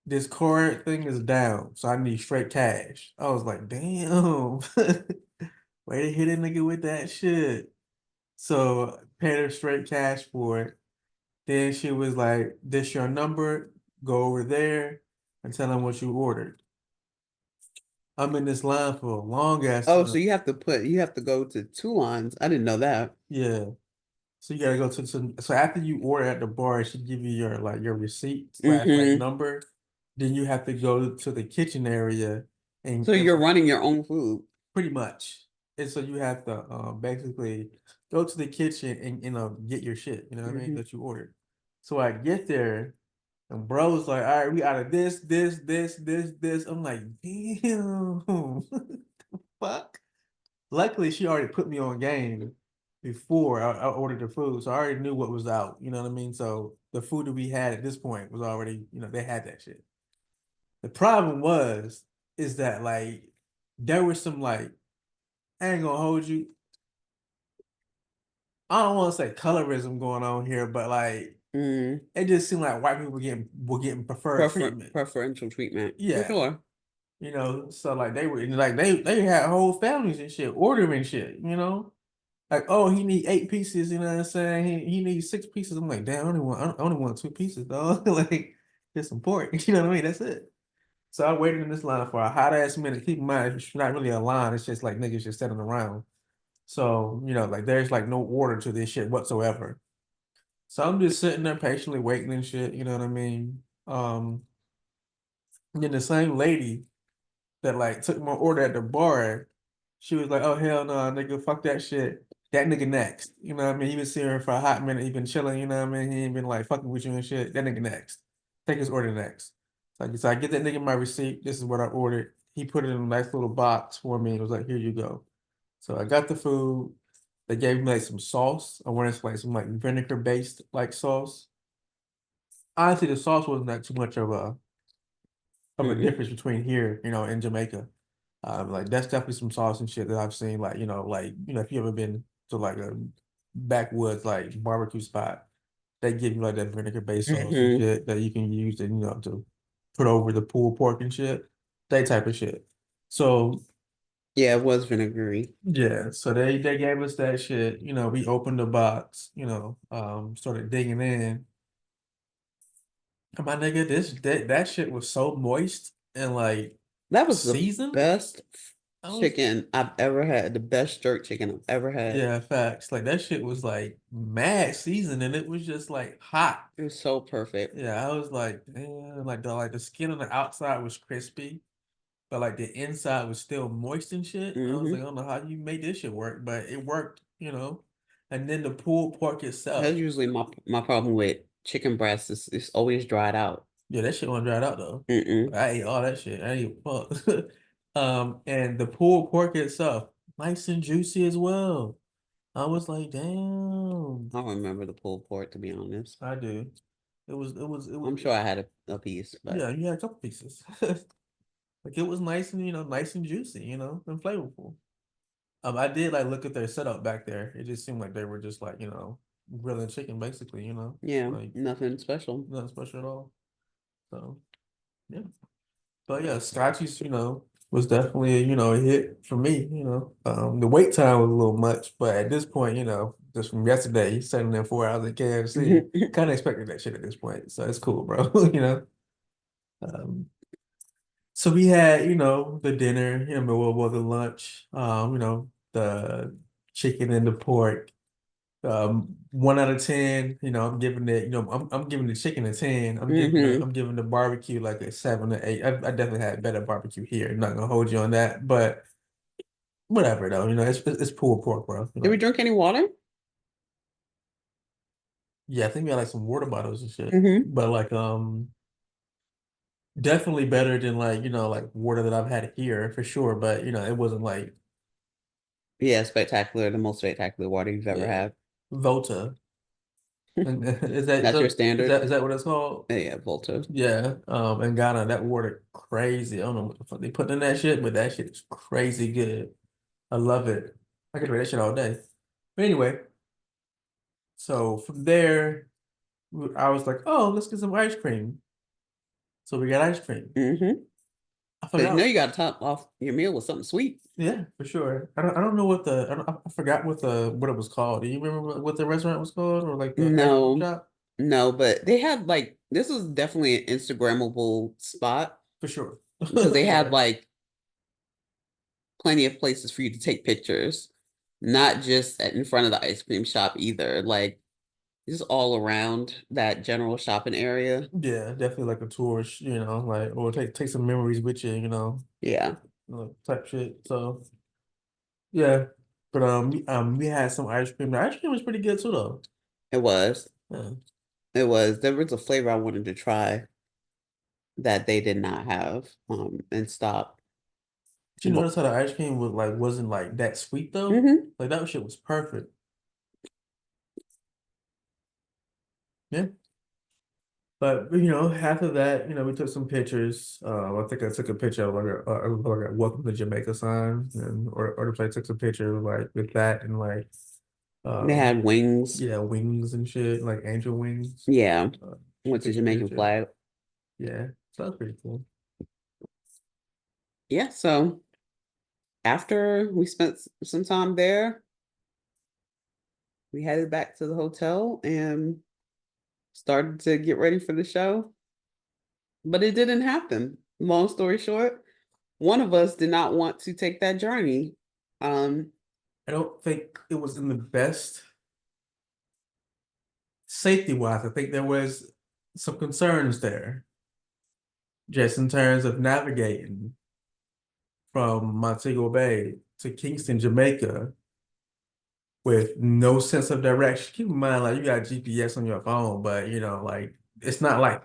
this card thing is down, so I need straight cash." I was like, "Damn, way to hit a nigga with that shit." So paid her straight cash for it. Then she was like, "This your number? Go over there and tell them what you ordered." I'm in this line for a long ass Oh, time. so you have to go to two lines. I didn't know that. Yeah. So you gotta go so after you order at the bar, she give you your like your receipt slash like Mm-hmm. number. Then you have to go to the kitchen area So and you're running your own food. pretty much. And so you have to basically go to the kitchen and get your shit, you know what I mean, Mm-hmm. that you ordered. So I get there and bro's like, all right, we out of this. I'm like, damn, fuck. Luckily, she already put me on game before I ordered the food, so I already knew what was out. You know what I mean? So the food that we had at this point was already, they had that shit. The problem is that like there was some like I ain't gonna hold you. I don't want to say colorism going on here, but like Mm. it just seemed like white people were getting preferred treatment. Preferential treatment. For Yeah, sure. so like they were like they had whole families and shit ordering shit. Like, oh, he need 8 pieces, you know what I'm saying? He needs 6 pieces. I'm like, damn, I only want 2 pieces, dog. Like, get some pork. You know what I mean? That's it. So I waited in this line for a hot ass minute. Keep in mind, it's not really a line. It's just like niggas just sitting around. So, like there's like no order to this shit whatsoever. So I'm just sitting there patiently waiting and shit, you know what I mean? And then the same lady that like took my order at the bar, she was like, "Oh hell no, nigga, fuck that shit. That nigga next." You know what I mean? He been sitting here for a hot minute. He been chilling. You know what I mean? He ain't been like fucking with you and shit. That nigga next. Take his order next. So I get that nigga my receipt. This is what I ordered. He put it in a nice little box for me. It was like, "Here you go." So I got the food. They gave me like some sauce. I wanted like some like vinegar based like sauce. Honestly, the sauce wasn't that too much of a Mm-mm. difference between here, in Jamaica. Like that's definitely some sauce and shit that I've seen. Like if you ever been to like a backwoods like barbecue spot, they give you like that vinegar based sauce and Mm-hmm. shit that you can use to put over the pulled pork and shit, that type of shit. So Yeah, it was vinegary. yeah, so they gave us that shit. We opened the box. Started digging in. And my nigga, that shit was so moist and like That was the seasoned. best I was chicken I've ever had. The best jerk chicken I've ever had. Yeah, facts. Like that shit was like mad seasoned and it was just like hot. It was so perfect. Yeah, I was like, damn, like the skin on the outside was crispy, but like the inside was still moist and shit. I was like, Mm-hmm. I don't know how you made this shit work, but it worked. And then the pulled pork That's itself. usually my problem with chicken breasts. It's always dried out. Yeah, that shit wasn't dried out though. Mm-mm. I ate all that shit. I ate fuck. And the pulled pork itself, nice and juicy as well. I was like, damn. I don't remember the pulled pork, to be honest. I do. It was I'm sure I had a piece, but yeah, you had a couple pieces. Like it was nice and nice and juicy, and flavorful. I did like look at their setup back there. It just seemed like they were just like, grilling chicken basically, yeah, like nothing special. nothing special at all. So yeah. But yeah, Scotchy's, was definitely, a hit for me, The wait time was a little much, but at this point, just from yesterday, sitting there 4 hours at KFC, kind of expected that shit at this point. So it's cool, bro. you know. Um, so we had, the dinner, the lunch, the chicken and the pork. 1 out of 10, I'm giving it, I'm giving the chicken a 10. I'm giving the Mm-hmm. I'm giving the barbecue like a 7 or 8. I definitely had better barbecue here. I'm not gonna hold you on that, but whatever though, it's pulled pork, bro. Did we drink any water? Yeah, I think we had like some water bottles and shit, Mm-hmm. but like definitely better than like like water that I've had here for sure. But it wasn't like Yeah, spectacular. The most spectacular water you've ever yeah, had. Volta. And is that is That's your that is standard? that is that what it's called? Yeah, Volta. Yeah, in Ghana, that water crazy. I don't know what the fuck they put in that shit, but that shit is crazy good. I love it. I could drink that shit all day. But anyway, so from there, I was like, oh, let's get some ice cream. So we got ice cream. Mm-hmm. I 'Cause you forgot. know you gotta top off your meal with something sweet. Yeah, for sure. I don't know what I forgot what it was called. Do you remember what the restaurant was called or like the ice cream No, shop? no, but they had like this was definitely an Instagrammable spot For sure. because they had Yeah. like plenty of places for you to take pictures, not just in front of the ice cream shop either. Like just all around that general shopping area. Yeah, definitely like a tourist, like or take some memories with you, Yeah, type shit. So yeah. But we had some ice cream. The ice cream was pretty good too though. it was. Yeah. It was. There was a flavor I wanted to try that they did not have in stock. But you notice how the ice cream wasn't like that sweet though? Mm-hmm. Like that shit was perfect. Yeah. But after that, we took some pictures. I think I took a picture of like a welcome to Jamaica sign, and or the place took some picture like with that and like They um had wings. yeah, wings and shit, like angel wings. Yeah, She with the took a Jamaican picture. flag. Yeah, so that's pretty cool. Yeah, so after we spent some time there, we headed back to the hotel and started to get ready for the show. But it didn't happen. Long story short, one of us did not want to take that journey. Um, I don't think it was in the best safety wise. I think there was some concerns there, just in terms of navigating from Montego Bay to Kingston, Jamaica, with no sense of direction. Keep in mind, like you got GPS on your phone, but like it's not like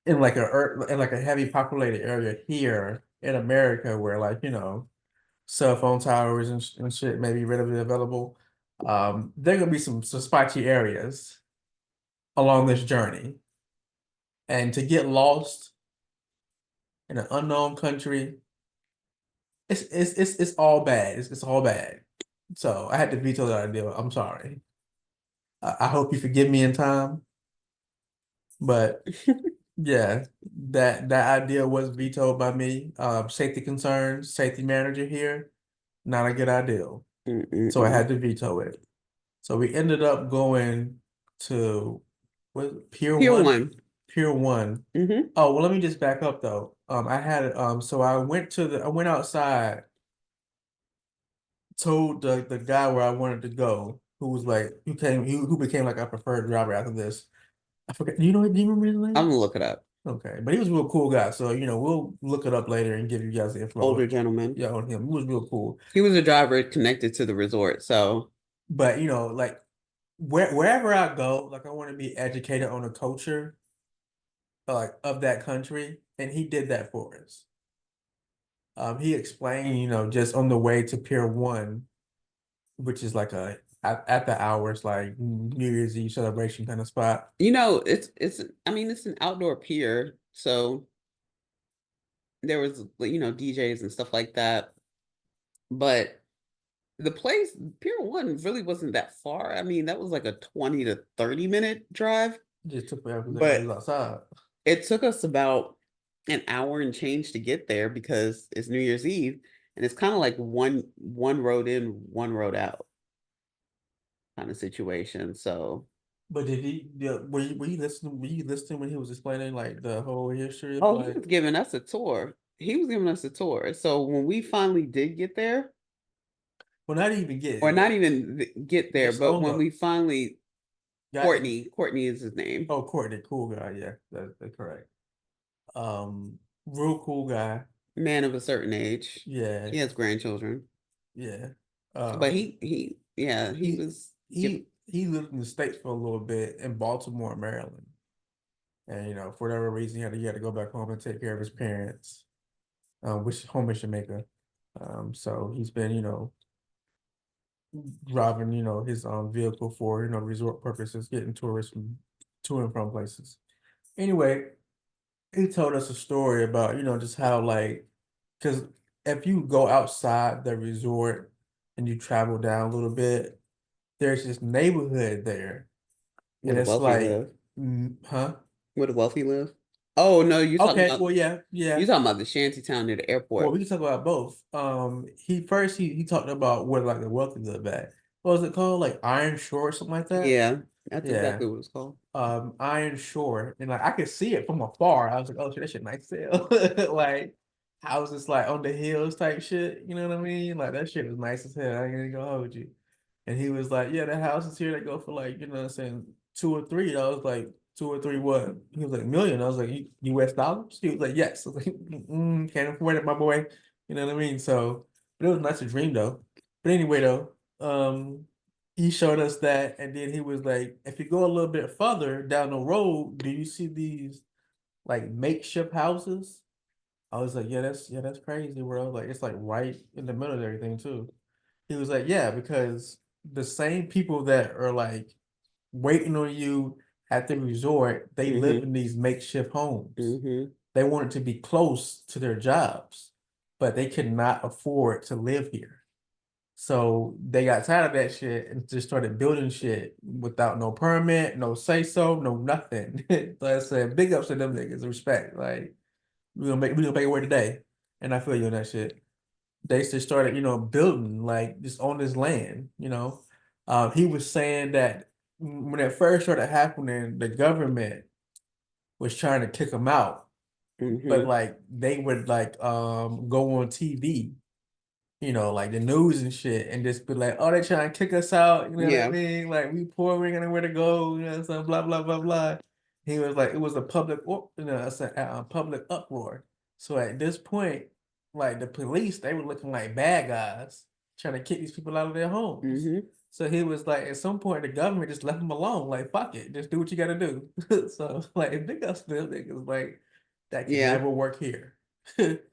in like a heavy populated area here in America where like cell phone towers and shit may be readily available. There are gonna be some spotty areas along this journey, and to get lost in an unknown country, it's all bad. It's all bad. So I had to veto that idea. I'm sorry. I hope you forgive me in time, but yeah, that idea was vetoed by me. Safety concerns, safety manager here, not a good idea. So I mm-mm-mm. had to veto it. So we ended up going to what Pier Pier One? one. Pier One. Mm-hmm. Oh, well, let me just back up though. So I went outside, told the guy where I wanted to go, who was like who became like our preferred driver after this. I forget. Do you remember his I'm name? gonna look it up. Okay, but he was a real cool guy. So we'll look it up later and give you guys the info. Older gentleman. Yeah, on him. He was real cool. He was a driver connected to the resort, so But like wherever I go, like I want to be educated on the culture, like of that country, and he did that for us. He explained, just on the way to Pier One, which is like at the hours, like New Year's Eve celebration kind of spot. it's I mean it's an outdoor pier, so there was DJs and stuff like that. But the place, Pier One, really wasn't that far. I mean, that was like a 20 to 30-minute drive, Just took forever because everybody was but outside. it took us about an hour and change to get there because it's New Year's Eve and it's kind of like one road in, one road out kind of situation. So, But were you listening when he was explaining like the whole history of oh, he like, was giving us a tour. He was giving us a tour. So when we finally did get there, well, not even or getting not there, even get there, just but on when the we finally, got Courtney is his name, oh, Courtney, cool guy, yeah, that's correct. Real cool guy, man of a certain age. yeah, He has grandchildren, yeah. but Um, yeah, he he was giving. he lived in the States for a little bit in Baltimore, Maryland, and for whatever reason he had to go back home and take care of his parents, which home in Jamaica. So he's been driving his vehicle for resort purposes, getting tourists to and from places. Anyway, he told us a story about just how like because if you go outside the resort and you travel down a little bit, there's this neighborhood there, Where and the it's wealthy like, live. huh? Where the wealthy live. Oh no, you talking Okay, about well, yeah, you yeah. talking about the shanty town near the Well, airport. we can talk about both. He talked about where like the wealthy live at. What was it called? Like Iron Shore or something like that? Yeah, that's Yeah. exactly what it's called. Iron Shore, and like I could see it from afar. I was like, oh shit, that shit nice as hell. Like houses like on the hills type shit. You know what I mean? Like that shit was nice as hell. I ain't gonna hold you. And he was like, yeah, the houses here they go for like, you know what I'm saying, 2 or 3. I was like, 2 or 3 what? He was like, million. I was like, US dollars? He was like, yes. I was like, can't afford it, my boy. You know what I mean? So, but it was nice to dream though. But anyway though, he showed us that, and then he was like, if you go a little bit further down the road, do you see these like makeshift houses? I was like, yeah, that's crazy, bro. Like it's like right in the middle of everything too. He was like, yeah, because the same people that are like waiting on you at the resort, they live Mm-hmm. in these makeshift homes. Mm-hmm. They wanted to be close to their jobs, but they could not afford to live here. So they got tired of that shit and just started building shit without no permit, no say so, no nothing. So I said, big ups to them niggas, respect. Like we gonna make it work today. And I feel you on that shit. They just started, building like just on this land. He was saying that when it first started happening, the government was trying to kick them out, but Mm-hmm. like they would like go on TV, like the news and shit, and just be like, "Oh, they trying to kick us out." You know what I Yeah. mean? Like we poor, we ain't got nowhere to go. So blah blah blah blah. He was like, it was a it's a public uproar. So at this point, like the police, they were looking like bad guys trying to kick these people out of their homes. Mm-hmm. So he was like, at some point, the government just left them alone. Like, fuck it, just do what you got to do. So like, if big ups to them niggas, like that can Yeah. never work here. It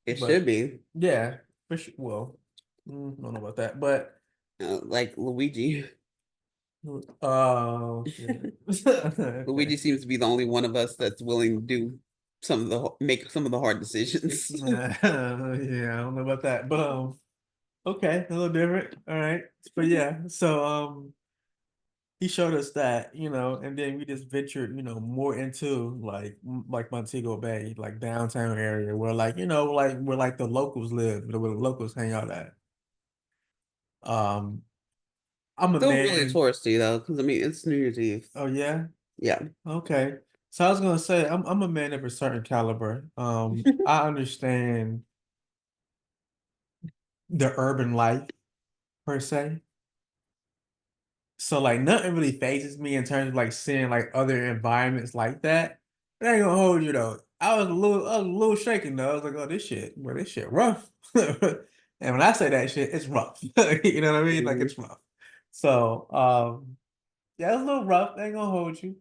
should But be. yeah, for sure. Well, don't know about that, but Like Luigi. oh shit. Okay. Luigi seems to be the only one of us that's willing to do make some of the hard decisions. Yeah, I don't know about that, but okay, a little different. All right, but yeah, so he showed us that, and then we just ventured, more into like Montego Bay, like downtown area where like, like where like the locals live, where the locals hang out at. Um, I'm a Still really man. touristy though, because I mean it's New Year's Eve. Oh yeah. Yeah. Okay. So I was gonna say I'm a man of a certain caliber. I understand the urban life per se. So like nothing really phases me in terms of like seeing like other environments like that. But I ain't gonna hold you though. I was a little shaken though. I was like, oh this shit rough. And when I say that shit, it's rough. You know what I mean? Like Mhm. it's rough. So yeah, it's a little rough. I ain't gonna hold you.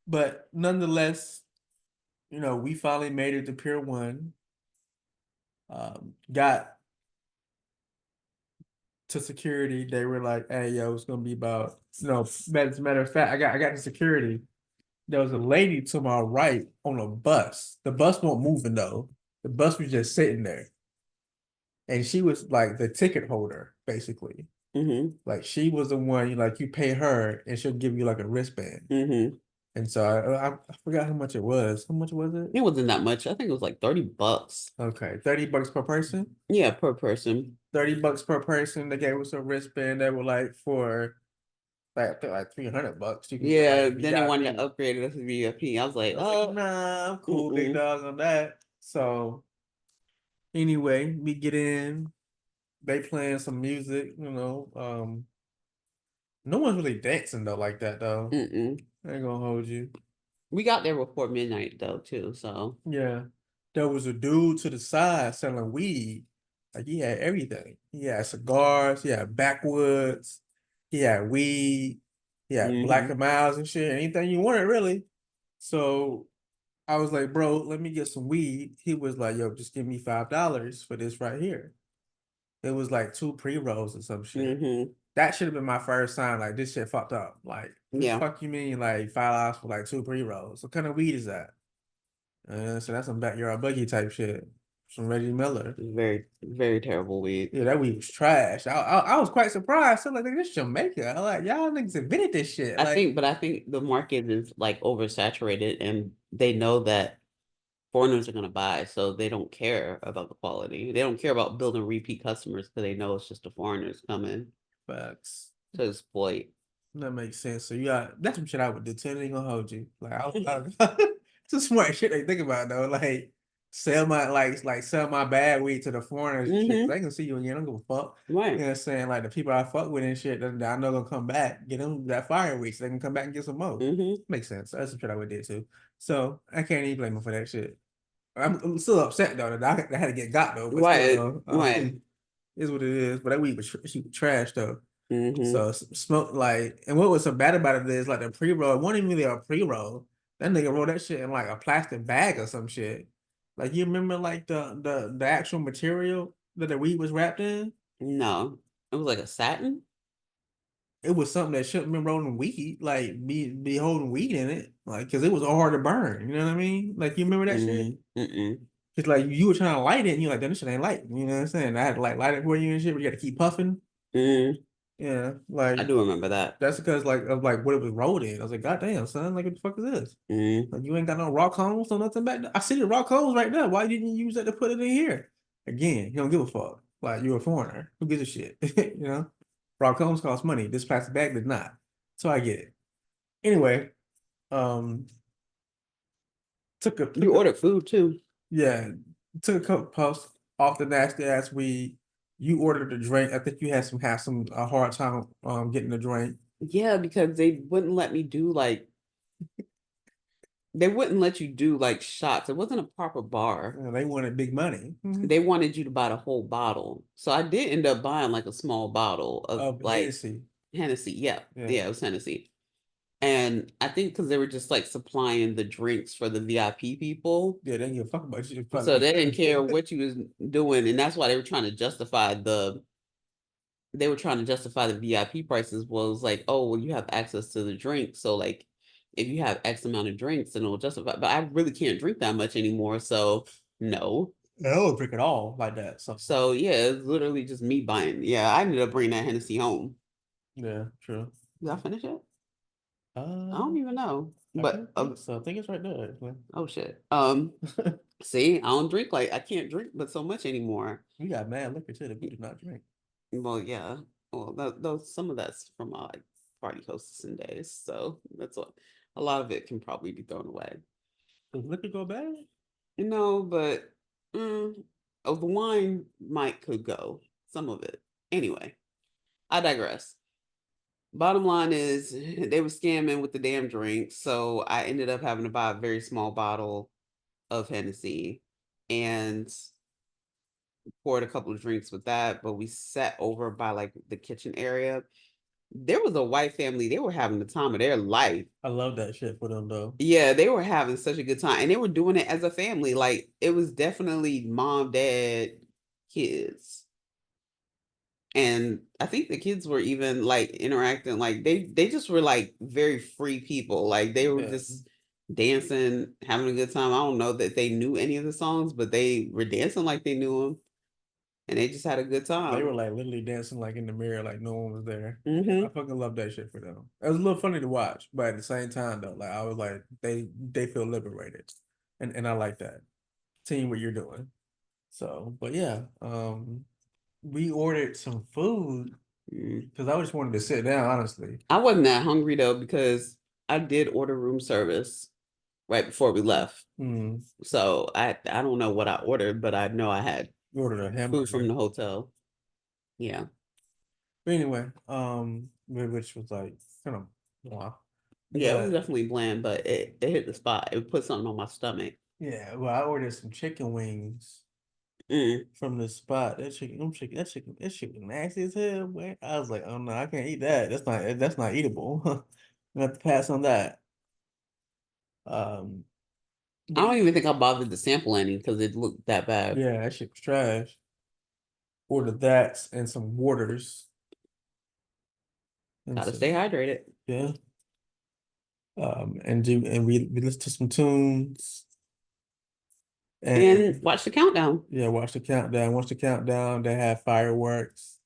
But nonetheless, we finally made it to Pier 1. Got to security. They were like, "Hey, yo, it's gonna be about As a matter of fact, I got to security. There was a lady to my right on a bus. The bus wasn't moving though. The bus was just sitting there, and she was like the ticket holder, basically. Mhm. Like she was the one you pay her, and she'll give you like a wristband. Mhm. And so I forgot how much it was. How much was it? It wasn't that much. I think it was like $30. Okay, $30 per person. Yeah, per person. $30 per person. They gave us a wristband that were like for like I think like $300. You can get like Yeah, a then they wanted to VIP. upgrade us to VIP. I was like, I was like, oh, nah, I'm cool, big mm-mm. dog on that. So anyway, we get in, they playing some music. No one's really dancing though like that though. Mm-mm. I ain't gonna hold you. We got there before midnight though, too. So Yeah. There was a dude to the side selling weed. Like he had everything. He had cigars, he had backwoods, he had weed, he had Black mhm. and Miles and shit. Anything you wanted, really. So I was like, bro, let me get some weed. He was like, yo, just give me $5 for this right here. It was like 2 pre-rolls or some shit. Mhm. That should have been my first sign. Like this shit fucked up. Like, what the Yeah. fuck you mean like $5 for like 2 pre-rolls? What kind of weed is that? So that's some backyard buggy type shit. Some Reggie Miller. Very, very terrible weed. Yeah, that weed was trash. I was quite surprised. So like, this Jamaica. I'm like, y'all niggas invented this shit. Like, But I think the market is like oversaturated and they know that foreigners are gonna buy, so they don't care about the quality. They don't care about building repeat customers because they know it's just the foreigners coming Facts. to exploit. That makes sense. So you got that's some shit I would do. Tell ain't gonna hold you. Like it's a smart shit they think about though. Like sell my like sell my bad weed to the foreigners and shit. 'Cause Mm-hmm. they can see you again. I don't give a fuck. You Right. know what I'm saying? Like the people I fuck with and shit that I know gonna come back, get them that fire weed so they can come back and get some more. Mm-hmm. Makes sense. That's some shit I would do too. So I can't even blame them for that shit. I'm still upset though that I had to get got though, but still Right. though, Right. is what it is. But that weed was she was trash though. Mm-hmm. So smoke like, and what was so bad about it is like the pre-roll, it wasn't even really a pre-roll. That nigga rolled that shit in like a plastic bag or some shit. Like you remember like the actual material that the weed was wrapped in? No, it was like a satin. It was something that shouldn't been rolling weed, like be holding weed in it, like because it was hard to burn. You know what I mean? Like you remember that shit? Mm-hmm. Mm-mm. It's like you were trying to light it, and you're like, "Damn, this shit ain't light." You know what I'm saying? I had to like light it for you and shit, but you got to keep puffing. Mm-hmm. Yeah, I like do remember that. that's because like of like what it was rolled in. I was like, God damn, son, like what the fuck is this? Mm-hmm. Like you ain't got no rock holes or nothing back there. I see the rock holes right now. Why didn't you use that to put it in here? Again, you don't give a fuck. Like you're a foreigner. Who gives a shit? You know? Rock holes cost money. This plastic bag did not. So I get it. Anyway, um took You a ordered food too. yeah, took a couple puffs off the nasty ass weed. You ordered a drink. I think you had some a hard time getting a drink. Yeah, because they wouldn't let me do like they wouldn't let you do like shots. It wasn't a proper bar. They wanted big money. They wanted you to buy the whole bottle. So I did end up buying like a small bottle of Of like Hennessy. Hennessy. Yeah. Yeah. Yeah, it was Hennessy. And I think because they were just like supplying the drinks for the VIP people. Yeah, they didn't give a fuck about you. So they didn't care what you was doing. And that's why they were trying to justify the VIP prices was like, oh, well, you have access to the drink. So like if you have X amount of drinks, then it'll justify. But I really can't drink that much anymore. So no. I don't drink at all like that. So yeah, it's literally just me buying. Yeah, I ended up bringing that Hennessy home. Yeah, true. Did I finish it? I Uh, don't even know. I But don't think so. I think it's right there. Actually. oh shit. See, I don't drink like I can't drink but so much anymore. We got mad liquor too that we do not drink. Well, yeah. Well, those some of that's from my like party hostessing days. So that's what a lot of it can probably be thrown away. Does liquor go bad? You know, but the wine could go. Some of it. Anyway, I digress. Bottom line is they were scamming with the damn drinks, so I ended up having to buy a very small bottle of Hennessy and poured a couple of drinks with that, but we sat over by like the kitchen area. There was a white family, they were having the time of their life. I love that shit for them though. Yeah, they were having such a good time and they were doing it as a family. Like it was definitely mom, dad, kids. And I think the kids were even like interacting, like they just were like very free people. Like they were Yeah. just dancing, having a good time. I don't know that they knew any of the songs, but they were dancing like they knew them, and they just had a good They time. were like literally dancing like in the mirror, like no one was there. Mm-hmm. I fucking love that shit for them. It was a little funny to watch, but at the same time though, like I was like they feel liberated, and I like that. Seeing what you're doing. So, but yeah, we ordered some food because I just wanted to sit down, honestly. I wasn't that hungry though because I did order room service right before we left. Mm. So I don't know what I ordered, but I know I had We ordered a food hamburger. from the hotel. Yeah. But anyway, which was like kind of wow. Yeah, it was But definitely bland, but it hit the spot. It put something on my stomach. yeah, well, I ordered some chicken wings Mm. from the spot. That chicken nasty as hell. Boy. I was like, oh no, I can't eat that. That's not eatable. I have to pass on that. Um, I but don't even think I bothered to sample any because it looked that bad. yeah, that shit was trash. Ordered that and some waters. And Gotta some, stay hydrated. yeah. And we listened to some tunes And watch the countdown. yeah, watch the countdown. Watch the countdown. They had fireworks,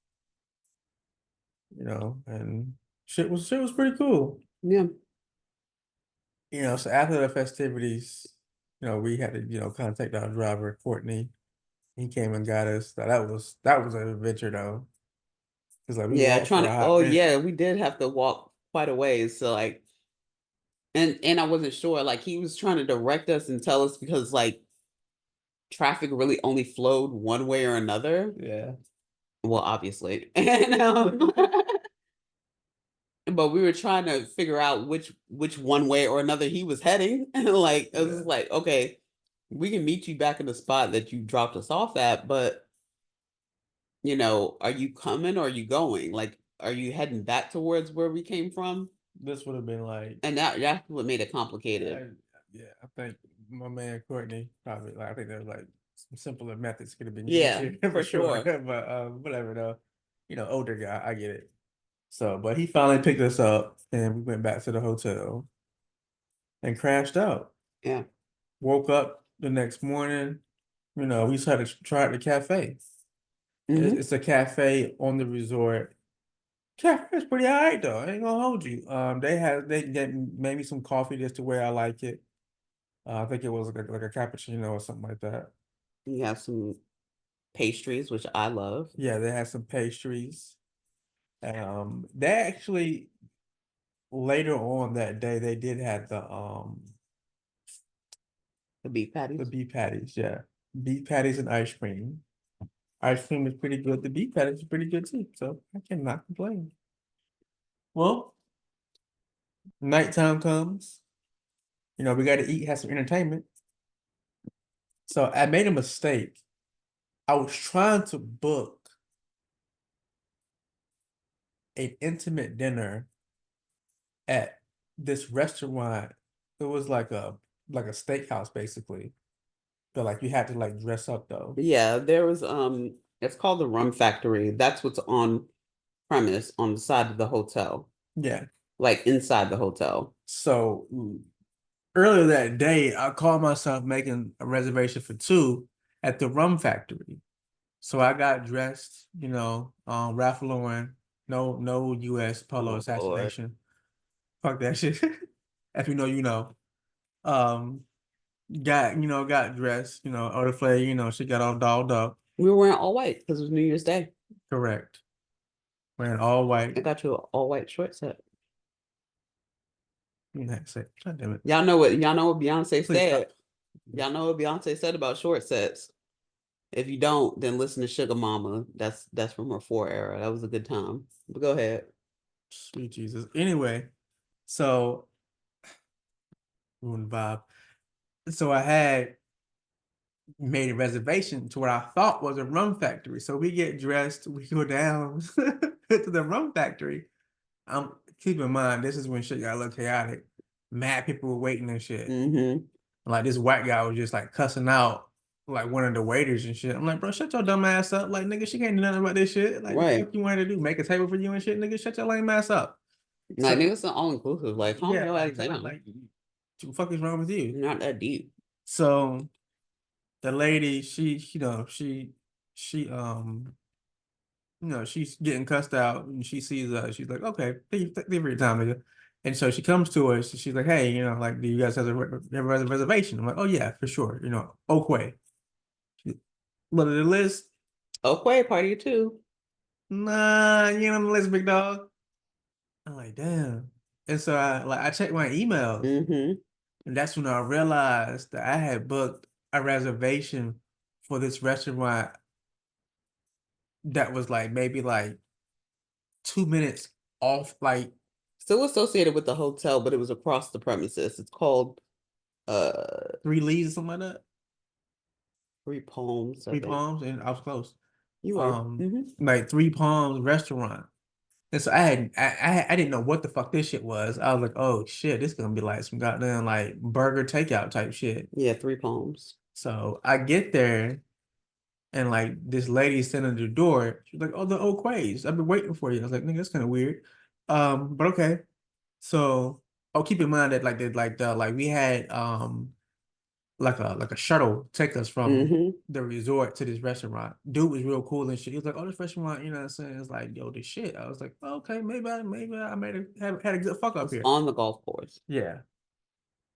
and shit was pretty cool. Yeah. So after the festivities, we had to, contact our driver, Courtney. He came and got us. So that was an adventure though. Cause like we Yeah, walked trying for a to. hot Oh minute. yeah, we did have to walk quite a ways. So like, and I wasn't sure. Like he was trying to direct us and tell us because like traffic really only flowed one way or another. Yeah. Well, obviously, and but we were trying to figure out which one way or another he was heading. And like it was Yeah. like, okay, we can meet you back in the spot that you dropped us off at, but are you coming or are you going? Like, are you heading back towards where we came from? This would have been like, And that's what made it complicated. yeah, I think my man Courtney probably like I think there's like some simpler methods could have been used Yeah, here for for sure. sure. But whatever though. Older guy, I get it. So, but he finally picked us up and we went back to the hotel and crashed out. Yeah. Woke up the next morning, we decided to try out the cafe. Hmm. It's a cafe on the resort. Cafe is pretty all right though. I ain't gonna hold you. They made me some coffee just the way I like it. I think it was like a cappuccino or something like that. You have some pastries, which I love. Yeah, they had some pastries. They actually later on that day they did have The beef the patties. beef patties. Yeah, beef patties and ice cream. Ice cream is pretty good. The beef patties is pretty good too. So I cannot complain. Well, nighttime comes. We got to eat, have some entertainment. So I made a mistake. I was trying to book an intimate dinner at this restaurant. It was like a steakhouse basically. But like you had to like dress up though. Yeah, there was it's called the Rum Factory. That's what's on premise on the side of the hotel, Yeah. like inside the hotel. So earlier that day, I called myself making a reservation for two at the Rum Factory. So I got dressed, Ralph Lauren, no US polo Oh Lord. assassination. Fuck that shit. If you know, you know. Um, got dressed, Order Flay, she got all dolled up. We were wearing all white because it was New Year's Day. Correct. Wearing all white. I got you an all white short set. God damn it. Y'all know what Beyonce Please stop. said. Y'all know what Beyonce said about short sets. If you don't, then listen to Sugar Mama. That's from her four era. That was a good time. But go ahead. Sweet Jesus. Anyway, so ruined the vibe. So I had made a reservation to what I thought was a rum factory. So we get dressed, we go down to the rum factory. Keep in mind, this is when shit got a little chaotic. Mad people were waiting and shit. Mm-hmm. Like this white guy was just like cussing out like one of the waiters and shit. I'm like, bro, shut your dumb ass up. Like, nigga, she can't do nothing about this shit. Like, what the Right. fuck you wanted to do? Make a table for you and shit, nigga. Shut your lame ass up. Like So niggas are all inclusive. Like, calm yeah, your ass like, down. like, what the fuck is wrong with you? Not that deep. So the lady, she she's getting cussed out and she sees us. She's like, okay, thank you for your time, nigga. And so she comes to us and she's like, hey, like, do you guys have a reservation? I'm like, oh yeah, for sure. Oakway. Look at the list. Okay, party too. Nah, you ain't on the list, big dog. I'm like, damn. And so I checked my emails Mm-hmm. and that's when I realized that I had booked a reservation for this restaurant that was like maybe like 2 minutes off, like Still associated with the hotel, but it was across the premises. It's called uh 3 leaves or something like that. Three Palms, I Three think. Palms, and I was close. You were. Mm-hmm. Like Three Palms restaurant. And so I didn't know what the fuck this shit was. I was like, oh shit, this gonna be like some goddamn like burger takeout type shit. Yeah, Three Palms. So I get there and like this lady standing at the door. She's like, oh, the Oak Quays. I've been waiting for you. I was like, nigga, that's kind of weird. But okay. So keep in mind that like we had like a shuttle take us from Mm-hmm. the resort to this restaurant. Dude was real cool and shit. He was like, "Oh, this restaurant, you know what I'm saying? It's like, yo, this shit." I was like, oh, "Okay, maybe I made had a good fuck up It's here." on the golf course. Yeah.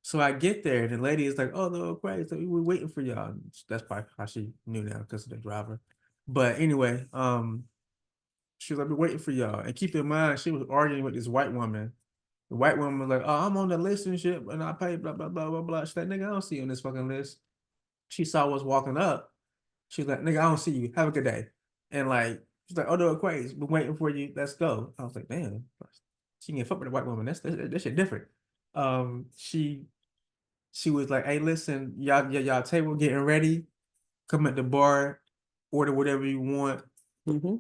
So I get there, and the lady is like, "Oh, no, great. So we were waiting for y'all." That's probably how she knew now because of the driver. But anyway, she was like, "We're waiting for y'all." And keep in mind, she was arguing with this white woman. The white woman was like, "Oh, I'm on the list and shit, and I pay blah blah blah blah blah." She's like, "Nigga, I don't see you on this fucking list." She saw us walking up. She's like, "Nigga, I don't see you. Have a good day." And like, she's like, "Oh, no, Aquarius, been waiting for you. Let's go." I was like, "Damn, she can fuck with a white woman. That shit different." She was like, "Hey, listen, y'all table getting ready. Come at the bar, order whatever you want. Mm-hmm.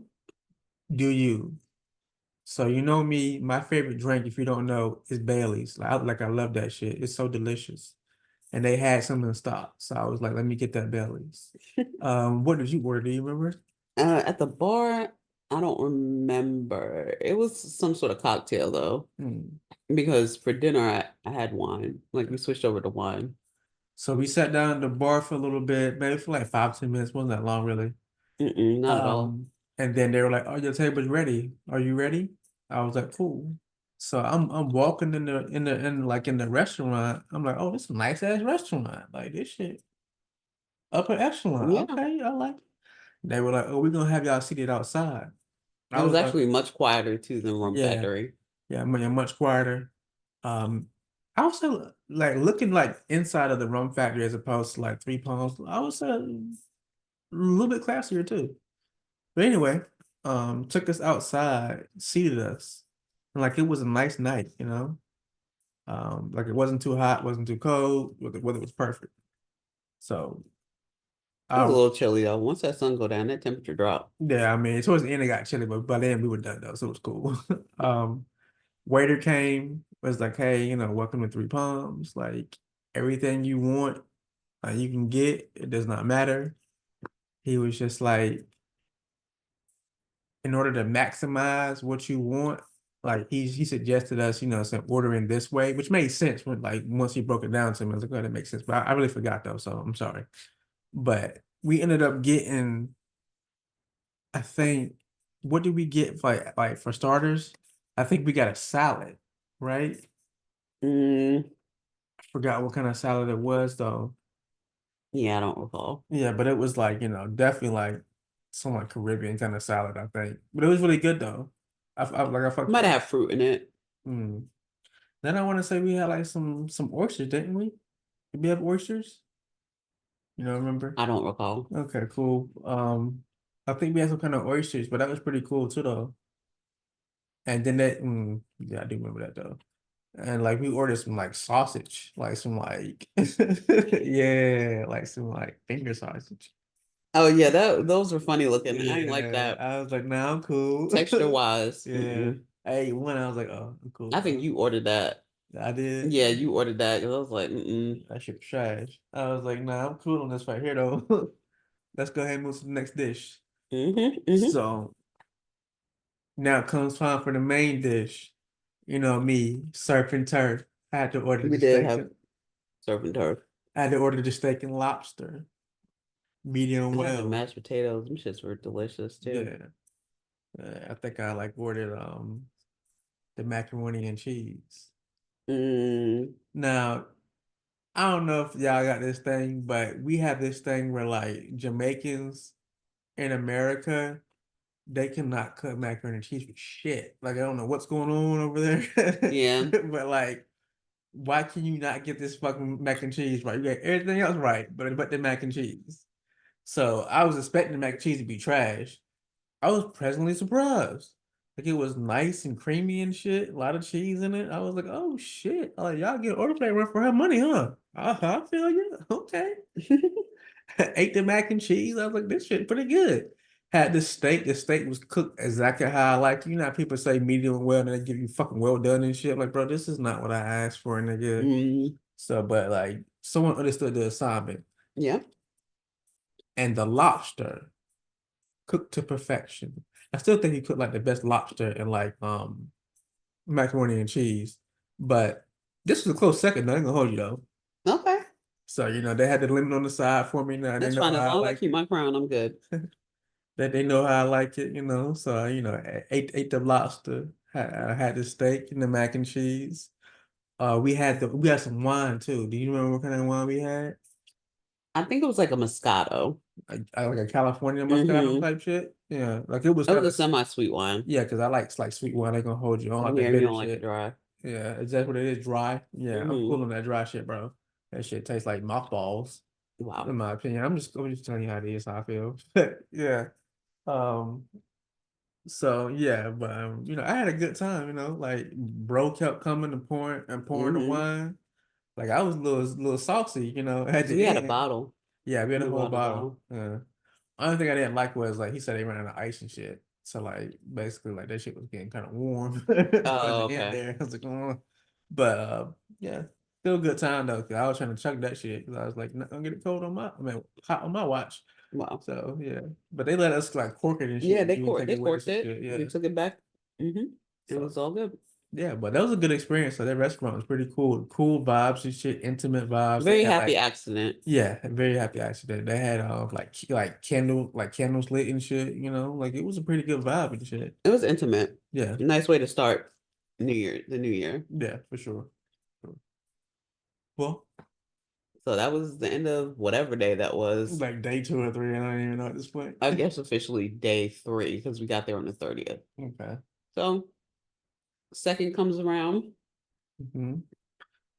Do you?" So you know me, my favorite drink, if you don't know, is Bailey's. I love that shit. It's so delicious. And they had some in stock. So I was like, let me get that Bailey's. What did you order? Do you remember? At the bar, I don't remember. It was some sort of cocktail though, Hmm. because for dinner I had wine. Like we switched over to wine. So we sat down at the bar for a little bit, maybe for like 5, 10 minutes. Wasn't that long, really. Not at all. And then they were like, "Oh, your table's ready. Are you ready?" I was like, "Cool." So I'm walking in the restaurant. I'm like, "Oh, this is a nice ass restaurant. Like this shit upper echelon. Yeah, Okay, I like it." They were like, "Oh, we're gonna have y'all seated outside." it I was was like, actually much quieter too than Rum "Yeah, Factory. yeah, much quieter." Um, I was like looking like inside of the rum factory as opposed to like Three Palms. I was a little bit classier too. But anyway, took us outside, seated us, and like it was a nice night, you know. Like it wasn't too hot, wasn't too cold, the weather was perfect. So It was a I little chilly though. Once that sun go down, that temperature drop. yeah, I mean towards the end it got chilly, but by then we were done though, so it was cool. Waiter came, was like, "Hey, welcome to Three Palms. Like everything you want, you can get. It does not matter." He was just like, in order to maximize what you want, like he suggested us, some ordering this way, which made sense when like once he broke it down to me. I was like, "Oh, that makes sense." But I really forgot though, so I'm sorry. But we ended up getting, I think, what did we get for like for starters? I think we got a salad, right? Mm, I forgot what kind of salad it was though. yeah, I don't recall. Yeah, but it was like, definitely like some like Caribbean kind of salad, I think. But it was really good though. I fucked Might with it. have fruit in it. Mm. Then I want to say we had like some oysters, didn't we? Did we have oysters? Remember? I don't recall. Okay, cool. I think we had some kind of oysters, but that was pretty cool too though. And then yeah, I do remember that though. And like we ordered some like sausage, like some like yeah, like some like finger sausage. Oh yeah, those were funny looking. I ain't like Yeah, that. I was like, nah, I'm cool. Texture wise, Yeah. I ate one, I was like, oh, I'm cool I think though. you ordered that. I did. Yeah, you ordered that because I was like, That shit was trash. I was like, nah, I'm cool on this right here though. Let's go ahead and move to the next dish. mm-hmm. So now comes time for the main dish. You know me, surf and turf. I had to order We the did steak. have surf and turf. I had to order the steak and lobster, medium I had the well. mashed potatoes. Them shits were delicious too. Yeah. I think I like ordered the macaroni and cheese. Mm, Now, I don't know if y'all got this thing, but we have this thing where like Jamaicans in America, they cannot cook macaroni and cheese for shit. Like I don't know what's going on over there. yeah. But like, why can you not get this fucking mac and cheese right? You got everything else right, but the mac and cheese. So I was expecting the mac and cheese to be trash. I was pleasantly surprised. Like it was nice and creamy and shit. A lot of cheese in it. I was like, oh shit. Like y'all get order plate run for her money, huh? I feel you. Okay. Ate the mac and cheese. I was like, this shit pretty good. Had the steak. The steak was cooked exactly how I like. You know how people say medium well and they give you fucking well done and shit. Like, bro, this is not what I asked for, nigga. Mm, So, but like someone understood the assignment. yeah. And the lobster cooked to perfection. I still think he cooked like the best lobster in like macaroni and cheese. But this was a close second, though. I ain't gonna hold you though. Okay. So, they had the lemon on the side for me now. They That's know fine. As how I long as I like keep it. my crown, I'm good. That they know how I like it. So, ate the lobster, had the steak and the mac and cheese. We had some wine too. Do you remember what kind of wine we had? I think it was like a Moscato. Like a California Moscato Mm-hmm. type shit. Yeah, like it was It kind was a of semi-sweet wine. yeah, because I like sweet wine. They gonna hold you on like Yeah, that you bitter don't like it shit. dry. Yeah, is that what it is? Dry. Yeah, I'm Mm-hmm. cool on that dry shit, bro. That shit tastes like mothballs, Wow. in my opinion. I'm just telling you how it is, how I feel. Yeah. Um. So yeah, but I had a good time. Like bro kept coming and pouring the Mm-hmm. wine. Like I was a little saucy. At Because the we had a end. bottle. Yeah, we had a We whole bought a bottle. bottle. Only thing I didn't like was like he said they ran out of ice and shit. So like basically like that shit was getting kind of warm towards Oh, the end okay. there. I was like, oh. But yeah, still a good time though. Cause I was trying to chuck that shit because I was like, not gonna get it cold hot on my watch. Wow. So yeah, but they let us like cork it and Yeah, shit. You can take they it with us corked and it. shit. We Yeah. took it back. Mm-hmm. It So was all good. yeah, but that was a good experience. So that restaurant was pretty cool. Cool vibes and shit, intimate vibes. They Very had happy like accident. yeah, very happy accident. They had candles lit and shit, like it was a pretty good vibe and shit. It was intimate. Yeah, Nice way to start the new year. yeah, for sure. Well, So that was the end of whatever day that was. like day 2 or 3, I don't even know at this point. I guess officially day 3 because we got there on the 30th. Okay. So second comes around. hmm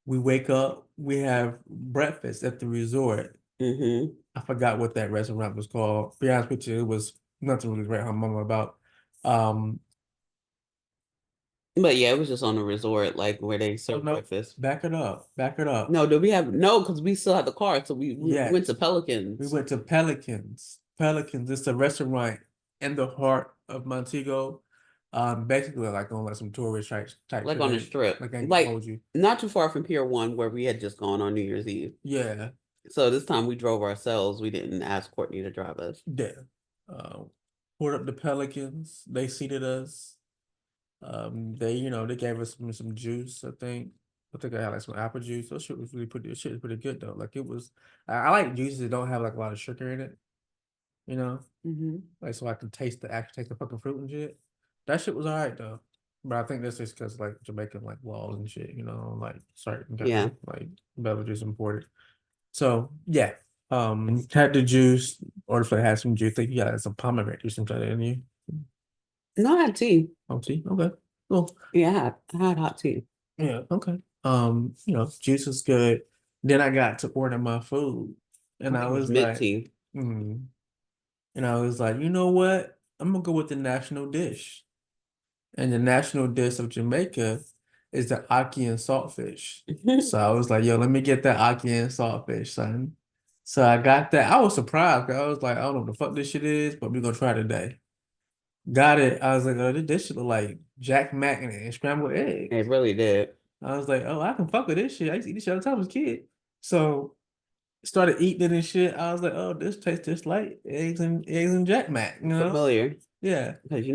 We wake up, we have breakfast at the resort. Mm-hmm. I forgot what that restaurant was called. Be honest with you, it was nothing really great. Her mama about. Um, But yeah, it was just on the resort, like where they oh serve no, breakfast. back it up. No, do we have no? Because we still have the car, so we went to Yes. We Pelicans. went to Pelicans. Pelicans, it's a restaurant in the heart of Montego. Basically like on like some tourist type Like shit. on the strip, Like I ain't gonna like hold you. not too far from Pier 1, where we had just gone on New Year's Eve. Yeah, So this time we drove ourselves. We didn't ask Courtney to drive us. yeah. Poured up the Pelicans. They seated us. They gave us some juice, I think. I think I had like some apple juice. That shit was really shit was pretty good though. Like it was I like juices that don't have like a lot of sugar in it, you know? Mm-hmm. Like so I can taste the fucking fruit and shit. That shit was all right though. But I think that's just because like Jamaican like laws and shit, like certain kind Yeah. of like beverages imported. So yeah. Had the juice, or if I had some juice, I think you got some pomegranate juice inside it, didn't you? No, I had tea. Oh, tea? Okay. Cool. Yeah, I had hot tea. Yeah, okay. Juice is good. Then I got to order my food. And I It was was mint like, tea. mm. And I was like, you know what? I'm gonna go with the national dish. And the national dish of Jamaica is the ackee and saltfish. So I was like, yo, let me get that ackee and saltfish, son. So I got that. I was surprised because I was like, I don't know what the fuck this shit is, but we're gonna try today. Got it. I was like, oh, this shit look like Jack Mac and scrambled It eggs. really did. I was like, oh, I can fuck with this shit. I used to eat this shit all the time as a kid. So started eating it and shit. I was like, oh, this tastes just like eggs and Jack Mac, Familiar Yeah. because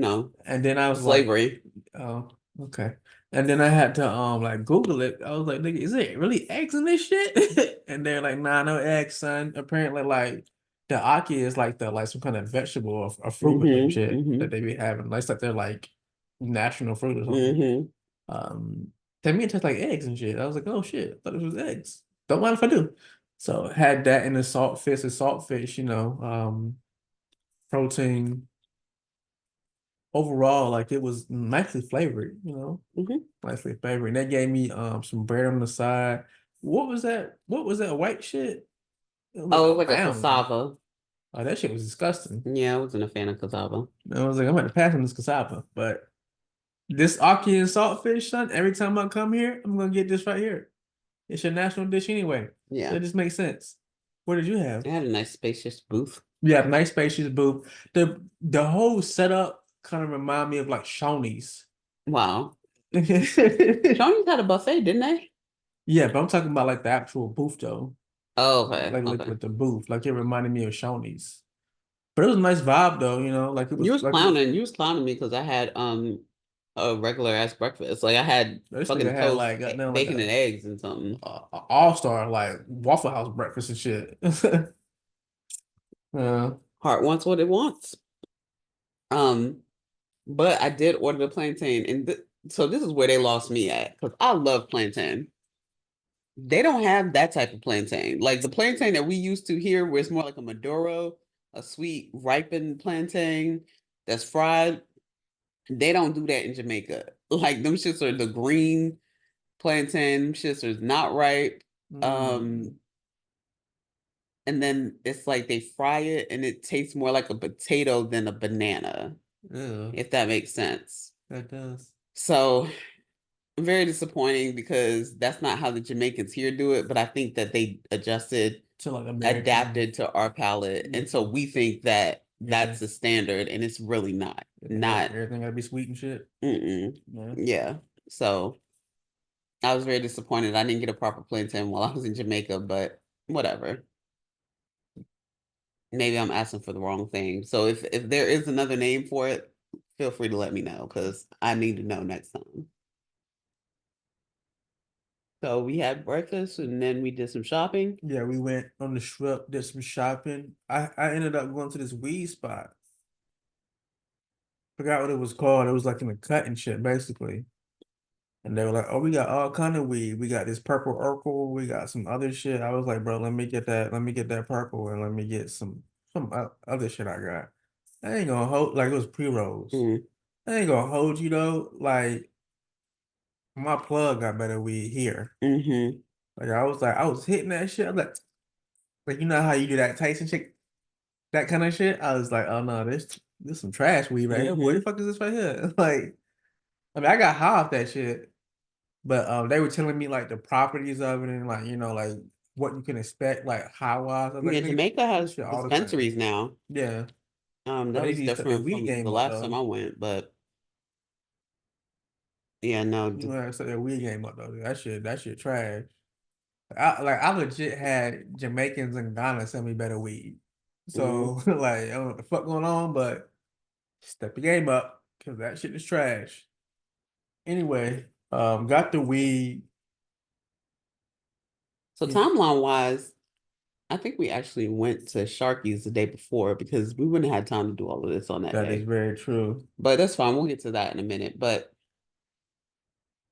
And then I was like, slavery. oh, okay. And then I had to like Google it. I was like, nigga, is it really eggs in this shit? And they're like, nah, no eggs, son. Apparently, like the ackee is like some kind of vegetable or fruit or some Mm-hmm. shit Mm-hmm. that they be having. Like, it's like they're like national fruit or something. Mm-hmm. Um, to me, it tastes like eggs and shit. I was like, oh shit, I thought it was eggs. Don't mind if I do. So had that in the saltfish, protein. Overall, like it was nicely flavored, Mm-hmm. nicely flavored. And they gave me some bread on the side. What was that? What was that white shit? It was Oh, it like was like a round. cassava. Oh, that shit was disgusting. Yeah, I wasn't a fan of cassava. I was like, I'm gonna pass on this cassava, but this ackee and saltfish, son. Every time I come here, I'm gonna get this right here. It's your national dish anyway. So Yeah, it just makes sense. What did you have? it had a nice spacious booth. Yeah, nice spacious booth. The whole setup kind of remind me of like Shoney's. Wow. Yeah, Shoney's had a buffet, didn't they? but I'm talking about like the actual booth though. Oh, okay. Like Okay. with the booth. Like it reminded me of Shoney's. But it was a nice vibe though, like it You was was like it was clowning. You was clowning me because I had a regular ass breakfast. Like I had this nigga fucking had toast, like goddamn like bacon and eggs and something. a all-star like Waffle House breakfast and shit. Yeah. Heart wants what it wants. Um, but I did order the plantain, and so this is where they lost me at because I love plantain. They don't have that type of plantain. Like the plantain that we used to here, where it's more like a Maduro, a sweet ripened plantain that's fried. They don't do that in Jamaica. Like them shits are the green plantain. Them shits are not ripe. Mm. And then it's like they fry it and it tastes more like a potato than a banana, Yeah, if that makes sense. that does. So very disappointing because that's not how the Jamaicans here do it, but I think that they adjusted, To like American. adapted to our palate. And so we think that that's the standard and it's really not. Not Everything gotta be sweet and shit. Yeah. yeah. So I was very disappointed. I didn't get a proper plantain while I was in Jamaica, but whatever. Maybe I'm asking for the wrong thing. So if there is another name for it, feel free to let me know because I need to know next time. So we had breakfast and then we did some shopping. Yeah, we went on the strip, did some shopping. I ended up going to this weed spot. Forgot what it was called. It was like in a cut and shit, basically. And they were like, "Oh, we got all kind of weed. We got this purple Urkel. We got some other shit." I was like, "Bro, let me get that. Let me get that purple, and let me get some other shit I got." I ain't gonna hold like it was pre-rolls. Mm, I ain't gonna hold you though. Like my plug got better weed here. mm-hmm. Like I was hitting that shit. I'm like you know how you do that Tyson shit, that kind of shit. I was like, oh no, this some trash weed right here, boy. The Mm-hmm. fuck is this right here? Like, I mean, I got high off that shit, but they were telling me like the properties of it and like like what you can expect like high wise. I was like, Yeah, nigga, Jamaica this has shit all the same. dispensaries now. Yeah, but That they was need to step their different weed from the game up last time though. I went, but yeah, no. You know, step their weed game up though. That shit trash. I legit had Jamaicans in Ghana send me better weed. So like I don't know what the fuck going on, but step your game up because that shit is trash. Anyway, got the weed. So You, timeline wise, I think we actually went to Sharky's the day before because we wouldn't have had time to do all of this on that that is day. very true. But that's fine. We'll get to that in a minute. But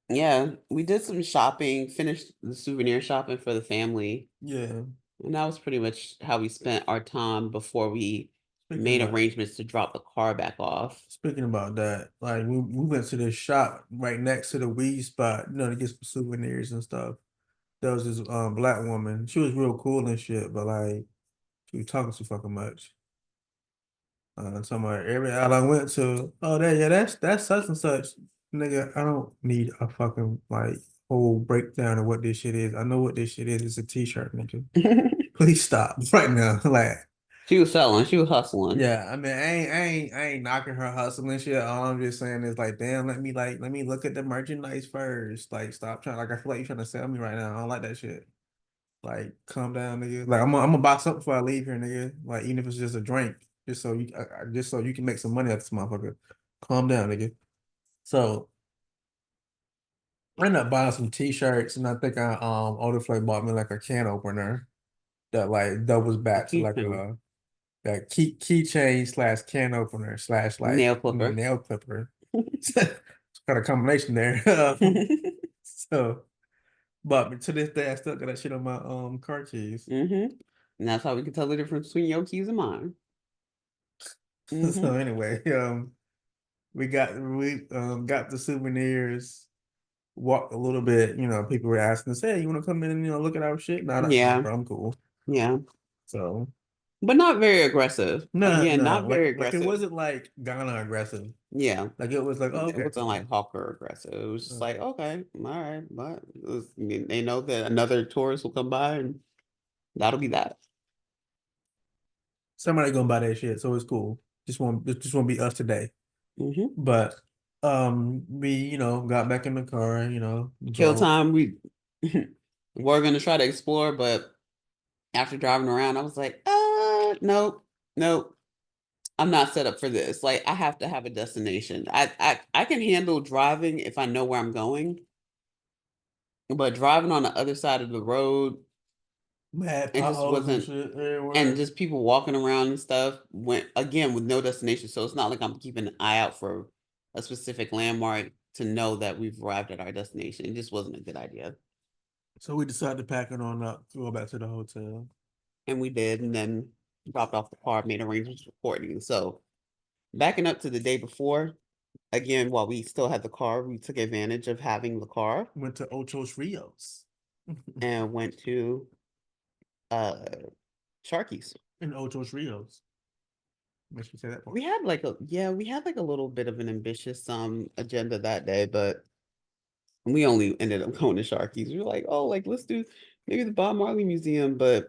yeah, we did some shopping, finished the souvenir shopping for the family. Yeah. And that was pretty much how we spent our time before we Speaking made about arrangements to drop the car back off. speaking about that, like we went to this shop right next to the weed spot, to get some souvenirs and stuff. There was this black woman. She was real cool and shit, but like she was talking too fucking much. Somewhere every out I went to, oh that yeah, that's such and such. Nigga, I don't need a fucking like whole breakdown of what this shit is. I know what this shit is. It's a t-shirt, nigga. Please stop right now. Like, She was selling, she was hustling. yeah, I mean, I ain't knocking her hustle and shit. All I'm just saying is like, damn, let me look at the merchandise first. Like, stop trying. Like, I feel like you're trying to sell me right now. I don't like that shit. Like, calm down, nigga. Like, I'm gonna buy something before I leave here, nigga. Like, even if it's just a drink, just so you can make some money out of this motherfucker. Calm down, nigga. So I ended up buying some t-shirts, and I think Olderflay bought me like a can opener that like doubles back to like Keychain. that keychain slash can opener slash like Nail clipper. nail clipper. It's got a combination there. So, but to this day, I still got that shit on my car keys. And that's how we can tell the difference between your keys and mine. So anyway, we got the souvenirs. Walked a little bit. People were asking us, "Hey, you want to come in and look at our shit?" Nah, not me, Yeah, bro. I'm cool. yeah. So But not very aggressive. no, Again, no, not very like it aggressive. wasn't like Ghana aggressive. Yeah. Like it was like, oh, It okay, wasn't cool. like hawker aggressive. It was just Okay. like, okay, all right, but they know that another tourist will come by and that'll be that. Somebody gonna buy that shit, so it's cool. Just won't be us today. hmm But we got back in the car, Kill drove. time. We were gonna try to explore, but after driving around, I was like, nope, nope. I'm not set up for this. Like, I have to have a destination. I can handle driving if I know where I'm going, but driving on the other side of the road, Mad it just potholes and wasn't. shit And everywhere. just people walking around and stuff went again with no destination. So it's not like I'm keeping an eye out for a specific landmark to know that we've arrived at our destination. It just wasn't a good idea. So we decided to pack it on up, go back to the hotel. And we did, and then dropped off the car, made arrangements for Courtney. So backing up to the day before, again, while we still had the car, we took advantage of having the car Went to Ocho's Rios. and went to Sharky's. In Ocho's Rios. Make sure you say that part. We had like a little bit of an ambitious agenda that day, but we only ended up going to Sharky's. We were like, oh, like let's do maybe the Bob Marley Museum, but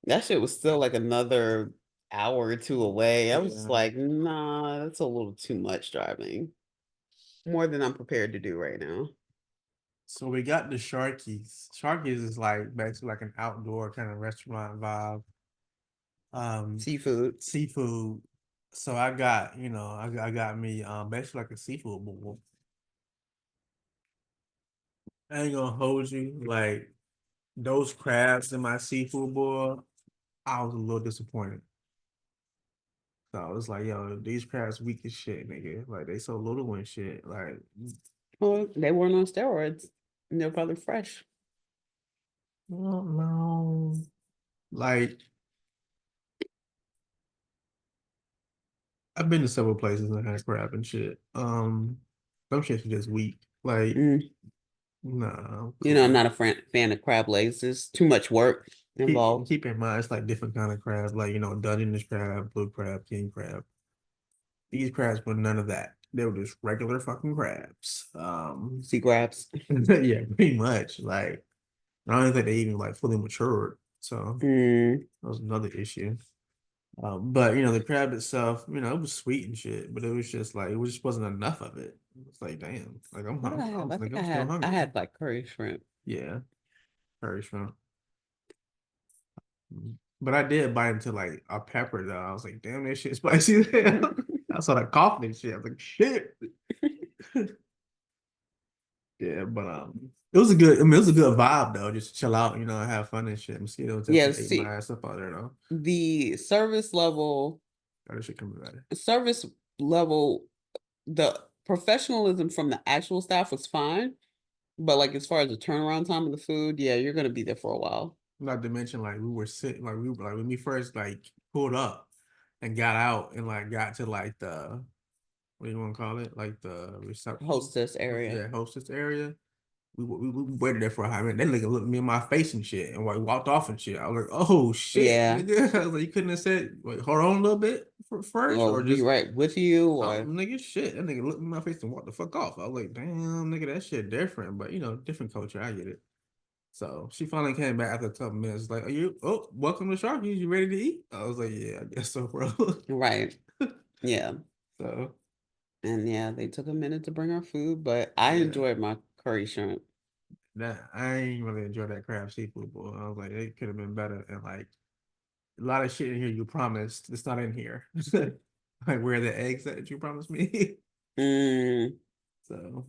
that shit was still like another hour or two away. I was just Yeah. like, nah, that's a little too much driving. More than I'm prepared to do right now. So we got the Sharky's. Sharky's is like basically like an outdoor kind of restaurant vibe. Seafood. Seafood. So I got, I got me basically like a seafood bowl. I ain't gonna hold you. Like those crabs in my seafood bowl, I was a little disappointed. So I was like, yo, these crabs weak as shit, nigga. Like they so little and shit. Like, Well, they weren't on steroids. And they're probably fresh. no. Like I've been to several places and had crab and shit. Some shit's just weak. Like, nah, You know, I'm cool. not a fan of crab legs. There's too much work involved. Keep in mind, it's like different kind of crab, like Dungeness crab, blue crab, king crab. These crabs were none of that. They were just regular fucking crabs. Sea crabs. Yeah, pretty much. Like, I don't think they even like fully matured. So that was another issue. But the crab itself, it was sweet and shit, but it was just like it just wasn't enough of it. It's like, damn, like What did I have? I think I'm still I hungry. had like curry shrimp. Yeah, very shrimp. But I did bite into like a pepper though. I was like, damn, that shit spicy as hell. I saw that coughing and shit. I was like, shit. Yeah, but it was a good. I mean, it was a good vibe though. Just chill out, have fun and shit. Mosquitoes Yeah, definitely ate see, my ass up out there though. the service level, Got this shit coming better. service level, the professionalism from the actual staff was fine. But like as far as the turnaround time of the food, yeah, you're gonna be there for a while. Not to mention, like we were sitting, like we were like when we first like pulled up and got out and like got to like the what do you want to call it, like the reception, Hostess area. yeah, hostess area. We waited there for a hot minute. They looked me in my face and shit, and like walked off and shit. I was like, "Oh shit, Yeah. nigga!" I was like, "You couldn't have said, wait, hold on a little bit first, Or or be just right with you, or nigga, shit." That nigga looked me in my face and walked the fuck off. I was like, "Damn, nigga, that shit different." But different culture. I get it. So she finally came back after a couple minutes, like, welcome to Sharky's. You ready to eat?" I was like, "Yeah, I guess so, bro." right. Yeah. So And yeah, they took a minute to bring our food, but I yeah, enjoyed my curry shrimp. I ain't really enjoy that crab seafood, boy. I was like, it could have been better. And like a lot of shit in here you promised, it's not in here. Like where are the eggs that you promised me? So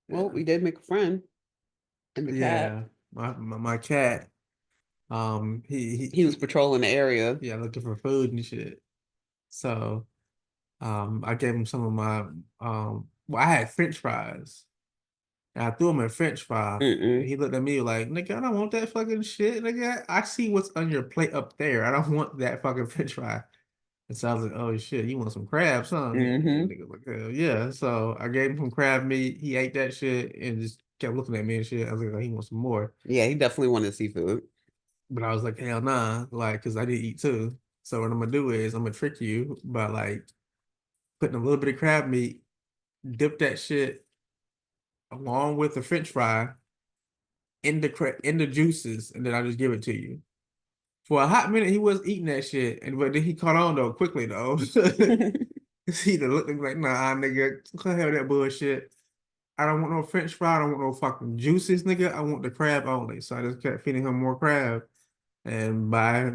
Well, we did make a friend in the cat. yeah, my cat, He was patrolling the area. yeah, looking for food and shit. So I gave him some of my well, I had French fries. And I threw him a French fry. And he looked at me like, nigga, I don't want that fucking shit. Nigga, I see what's on your plate up there. I don't want that fucking French fry. And so I was like, oh shit, you want some crabs, huh? And nigga was like, hell yeah. So I gave him some crab meat. He ate that shit and just kept looking at me and shit. I was like, oh, he wants some more. Yeah, he definitely wanted seafood. But I was like, hell nah, like, cause I did eat too. So what I'm gonna do is I'm gonna trick you by like putting a little bit of crab meat, dip that shit along with the French fry in the juices, and then I just give it to you. For a hot minute, he was eating that shit, but then he caught on though quickly though. He looked at me like, nah, nigga, can't have that bullshit. I don't want no French fry. I don't want no fucking juices, nigga. I want the crab only. So I just kept feeding him more crab, and by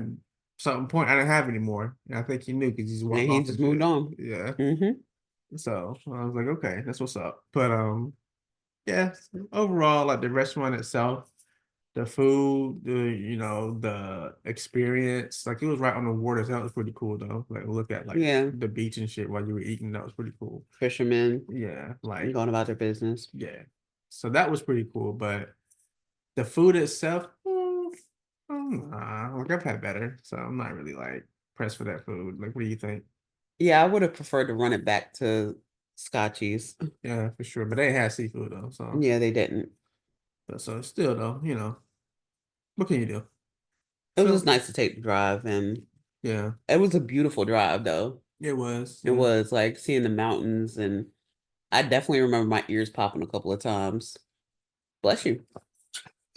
some point, I didn't have any more. And I think he knew because he's walked And he off just and moved shit. on. Yeah. Mm-hmm. So I was like, okay, that's what's up. But yeah, overall, like the restaurant itself, the food, the experience, like it was right on the water. So that was pretty cool though. Like look at like Yeah. the beach and shit while you were eating. That was pretty cool. Fishermen Yeah, like going about their business. yeah. So that was pretty cool. But The food itself, nah, like I've had better, so I'm not really like pressed for that food. Like, what do you think? Yeah, I would have preferred to run it back to Scotchy's. Yeah, for sure. But they had seafood though, so Yeah, they didn't. so still though, what can you do? It was So just nice to take the drive, and yeah, it was a beautiful drive, though. it was. It Yeah. was like seeing the mountains, and I definitely remember my ears popping a couple of times. Bless you.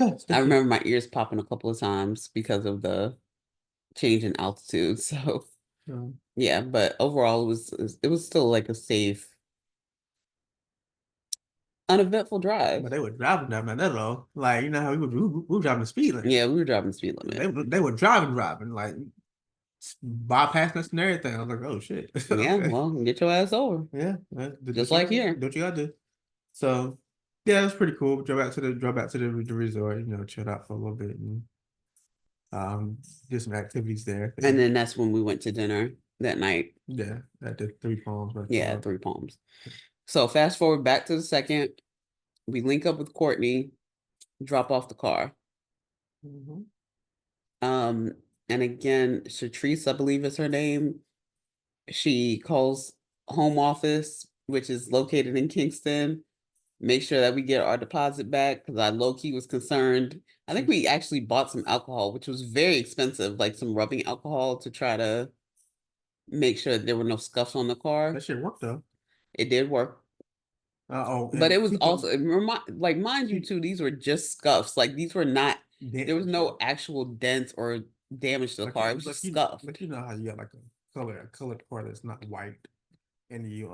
I Thank you. remember my ears popping a couple of times because of the change in altitude. So Yeah. yeah, but overall, it was still like a safe, uneventful drive. But they were driving down that though. Like, you know how we were driving the speed limit. Yeah, we were driving speed They limit. they were driving, like bypassing us and everything. I was like, oh shit. Yeah, Okay. well, get your ass over, Yeah. just like here. Do what you gotta do. So yeah, it was pretty cool. Drove back to the resort, chilled out for a little bit and did some activities there. And then that's when we went to dinner that night. Yeah, at the Three Palms Yeah, restaurant. Three Palms. So fast forward back to the second, we link up with Courtney, drop off the car. Mhm. Um, and again, Shatrice, I believe is her name. She calls home office, which is located in Kingston. Make sure that we get our deposit back because I low key was concerned. I think we actually bought some alcohol, which was very expensive, like some rubbing alcohol to try to make sure that there were no scuffs on the car. That shit worked though. It did work. Oh, But and it was people also like mind you too, these were just scuffs. Like these were not, dents there was and no shit. actual dents or damage to the car. It was just scuffed. Like you know how you got like a colored part that's not white, and you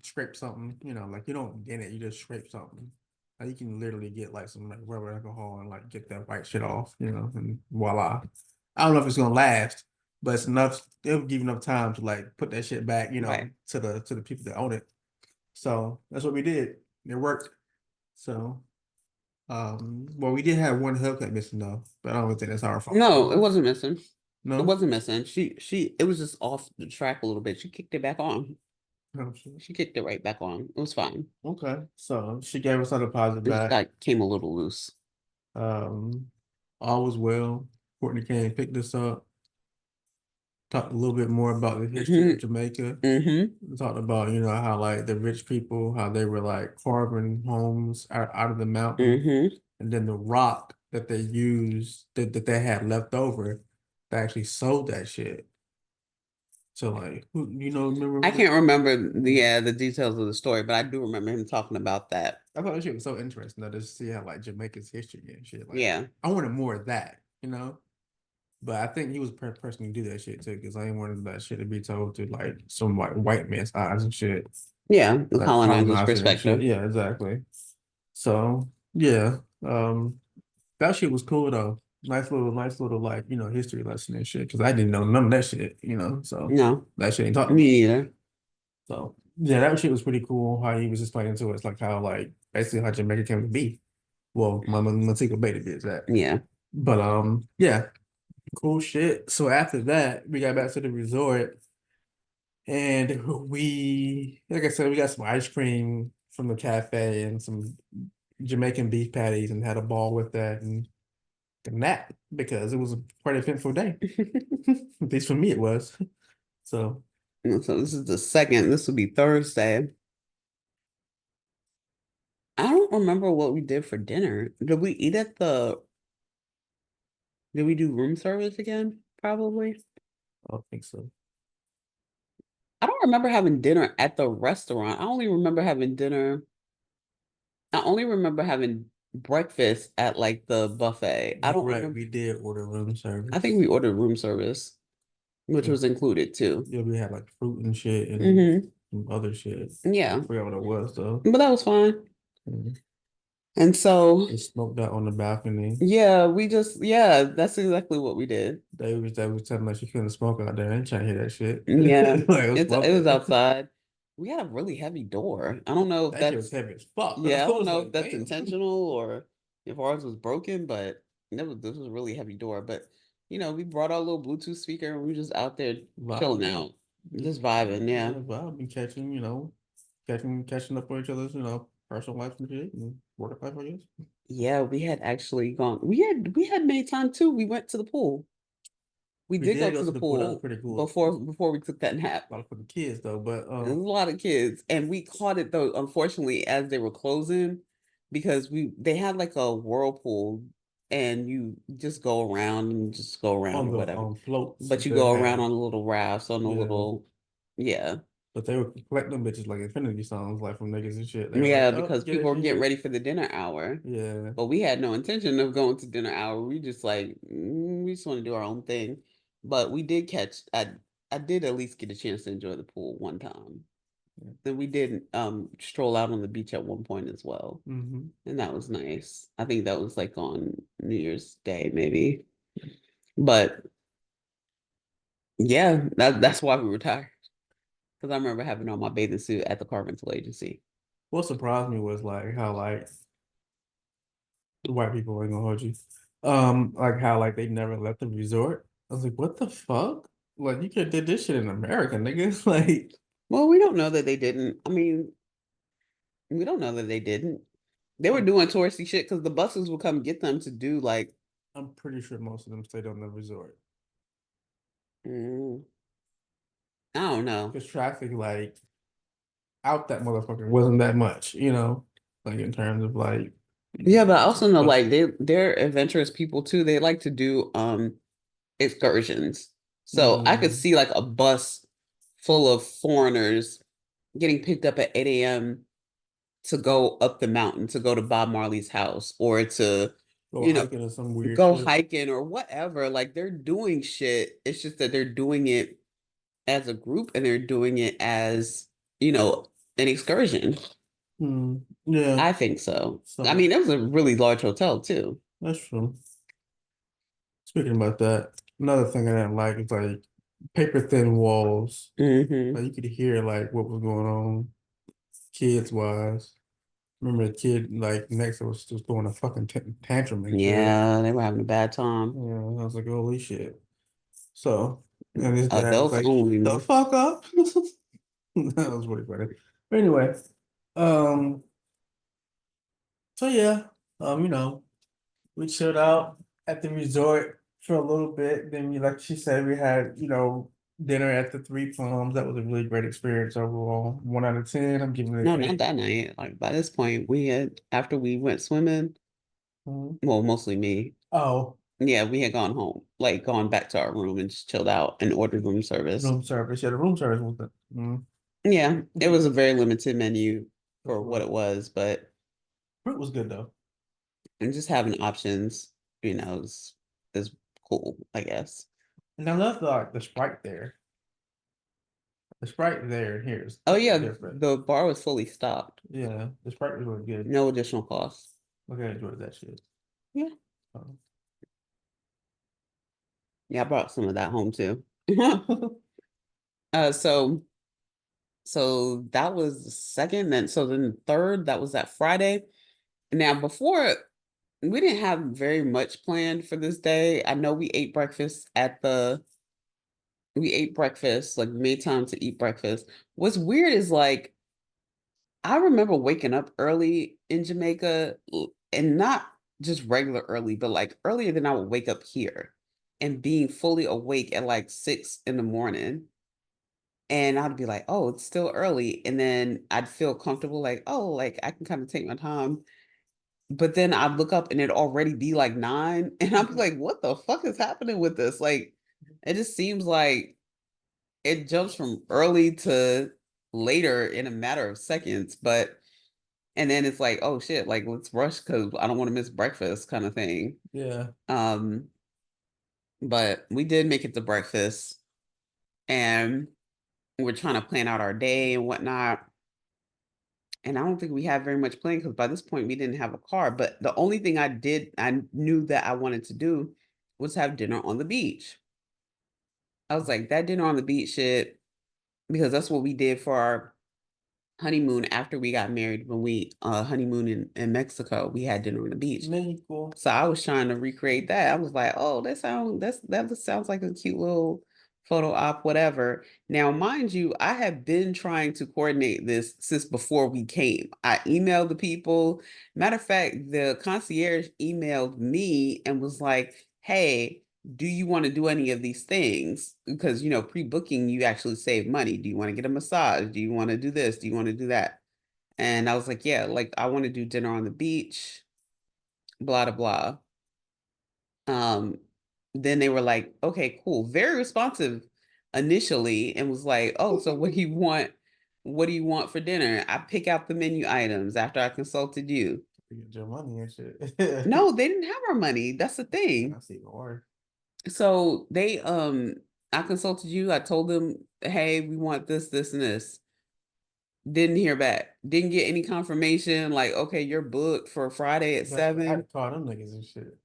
scrape something. Like you don't dent it, you just scrape something. Like you can literally get like some like rubber alcohol and like get that white shit off. And voila. I don't know if it's gonna last, but it's enough. It'll give you enough time to like put that shit back. Right. To the people that own it. So that's what we did. It worked. So, well, we did have one hubcap missing though, but I don't think that's our fault. No, it wasn't missing. It No. wasn't missing. It was just off the track a little bit. She kicked it back on. Oh, shit. She kicked it right back on. It was fine. Okay, so she gave us our deposit It just back. came a little loose. All was well. Courtney came, picked us up, talked a little bit more about the history of Jamaica. Mm-hmm. We talked about, how like the rich people, how they were like carving homes out of the mountain, Mm-hmm. and then the rock that they used that they had left over, they actually sold that shit. So like, remember? I can't remember the details of the story, but I do remember him talking about that. I thought that shit was so interesting though, to see how like Jamaica's history and shit. Like, Yeah. I wanted more of that, But I think he was the person to do that shit too, because I didn't want that shit to be told to like some like white man's eyes and shit. Yeah, the Like colonizer's colonizer and shit. perspective. Yeah, exactly. So yeah, that shit was cool though. Nice little like history lesson and shit. Because I didn't know none of that shit. So No, that shit ain't taught me. me either. So yeah, that shit was pretty cool. How he was explaining to us like how like basically how Jamaica came to be. Well, my Montego Bay to be exact. Yeah. But yeah, cool shit. So after that, we got back to the resort, and like I said, we got some ice cream from the cafe and some Jamaican beef patties, and had a ball with that and a nap because it was a quite eventful day. At least for me, it was. So So this is the second. This will be Thursday. I don't remember what we did for dinner. Did we eat at the? Did we do room service again? Probably. I don't think so. I don't remember having dinner at the restaurant. I only remember having dinner. I only remember having breakfast at like the buffet. I don't Right, remember. we did order room service. I think we ordered room service, which Yeah. was included too. Yeah, we had like fruit and shit and Mm-hmm. some other shit. Yeah, I forgot what it was though. but that was fine. Mhm. And so, We smoked out on the balcony. yeah, that's exactly what we did. They was telling us you couldn't smoke out there. I ain't trying to hear that shit. Yeah, Like, it was outside. We had a really heavy door. I don't know if that shit was heavy as fuck. yeah, I don't was know like, if that's damn. intentional or if ours was broken, but this was a really heavy door. But we brought our little Bluetooth speaker and we were just out there chilling Vibing. out, just vibing. Yeah, Vibing, catching up with each other's, personal life and shit, and work life, I guess. Yeah, we had actually gone. We had made time too. We went to the pool. We We did go did go to to the the pool. That was pool pretty cool. before we took that nap. A lot of fucking kids though, but There's a lot of kids, and we caught it though, unfortunately, as they were closing, because they had like a whirlpool, and you just go around and just go around on or the whatever. floats But you they go around had, on the little rafts, on the yeah. little, yeah. But they were collecting them bitches like Infinity songs, like from niggas and shit. They were Yeah, like, "Oh, because get people it were getting here." ready for the dinner hour. Yeah. But we had no intention of going to dinner hour. We just like we just want to do our own thing. But we did catch I did at least get a chance to enjoy the pool one time. Yeah. Then we did stroll out on the beach at one point as well. Mm-hmm. And that was nice. I think that was like on New Year's Day, maybe. But yeah, that's why we retired. Because I remember having on my bathing suit at the car rental agency. What surprised me was like how like the white people ain't gonna hold you. Like how like they never left the resort. I was like, what the fuck? Like you could have did this shit in America, niggas. Like Well, we don't know that they didn't. I mean, we don't know that they didn't. They were doing touristy shit because the buses would come get them to do like. I'm pretty sure most of them stayed on the resort. Mm, I don't know. Because traffic like out that motherfucker wasn't that much, like in terms of like Yeah, but I also know but like they're adventurous people too. They like to do excursions. So I could mm, see like a bus full of foreigners getting picked up at 8 a.m. to go up the mountain, to go to Bob Marley's house, or to, go you know, hiking or some weird go shit. hiking or whatever. Like they're doing shit. It's just that they're doing it as a group and they're doing it as, you know, an excursion. Yeah, I think so. I so mean, it was a really large hotel too. that's true. Speaking about that, another thing I didn't like is like paper thin walls. Hmm. Like you could hear like what was going on kids wise. Remember the kid like next to us just throwing a fucking tantrum and shit. Yeah, they were having a bad time. Yeah, I was like, holy shit. So, and his dad was Adults like, only, the man. fuck up. That was really funny. But anyway, um, so yeah, we chilled out at the resort for a little bit. Then like she said, we had, dinner at the Three Palms. That was a really great experience overall. 1 out of 10. I'm giving it No, an not eight. that night. Like by this point, we had after we went swimming, Mhm. well, mostly me. Oh, Yeah, we had gone home, like gone back to our room and just chilled out and ordered room service. room service. Yeah, the room service was good. Yeah, it was a very limited menu It for what was. it was, but Fruit was good though. and just having options, is cool, I guess. And I love the Sprite there. The Sprite there and here is Oh totally yeah, different. the bar was fully stocked. Yeah, the Sprite was really good. No additional cost. Like I enjoyed that shit. Yeah. Um, Yeah, I brought some of that home too. Uh so so that was the second, then so then the third, that was that Friday. Now before we didn't have very much planned for this day. I know we ate breakfast, like made time to eat breakfast. What's weird is like I remember waking up early in Jamaica and not just regular early, but like earlier than I would wake up here and being fully awake at like 6 in the morning. And I'd be like, oh, it's still early. And then I'd feel comfortable, like, oh, like I can kind of take my time. But then I'd look up and it'd already be like 9. And I'd be like, what the fuck is happening with this? Like, it just seems like it jumps from early to later in a matter of seconds. And then it's like, oh shit, like let's rush because I don't want to miss breakfast kind of thing. yeah. Um, but we did make it to breakfast and we're trying to plan out our day and whatnot. And I don't think we had very much planned because by this point we didn't have a car. But the only thing I knew that I wanted to do was have dinner on the beach. I was like, that dinner on the beach shit, because that's what we did for our honeymoon after we got married when we honeymoon in Mexico. We had dinner on the beach. Mexico. So I was trying to recreate that. I was like, oh, that sounds like a cute little photo op, whatever. Now, mind you, I have been trying to coordinate this since before we came. I emailed the people. Matter of fact, the concierge emailed me and was like, hey, do you want to do any of these things? Because, pre-booking, you actually save money. Do you want to get a massage? Do you want to do this? Do you want to do that? And I was like, yeah, like I want to do dinner on the beach, blah, blah, blah. Then they were like, okay, cool. Very responsive initially and was like, oh, so what do you want? What do you want for dinner? I pick out the menu items after I consulted you. You get your money and shit. No, they didn't have our money. That's the thing. That's even worse. So I consulted you. I told them, hey, we want this, this, and this. Didn't hear back. Didn't get any confirmation. Like, okay, you're booked for Friday at I had 7. to call them niggas and shit.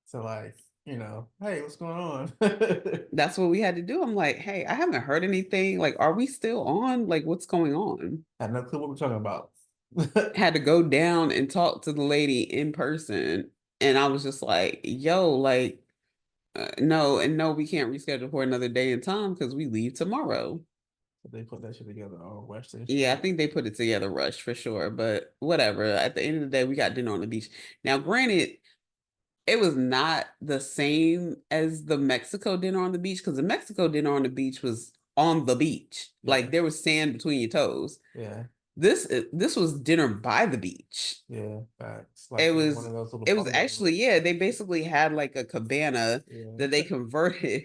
So like, hey, what's going on? That's what we had to do. I'm like, hey, I haven't heard anything. Like, are we still on? Like, what's going on? I had no clue what we're talking about. Had to go down and talk to the lady in person. And I was just like, yo, like, no, and no, we can't reschedule for another day and time because we leave tomorrow. They put that shit together all Western shit. Yeah, I think they put it together rush for sure. But whatever. At the end of the day, we got dinner on the beach. Now, granted, it was not the same as the Mexico dinner on the beach because the Mexico dinner on the beach was on the beach. Yeah. Like there was sand between your toes. Yeah. This was dinner by the beach. Yeah, facts. Like It one was of those little it was bungalows. actually, yeah, they basically had like a cabana Yeah. that they converted.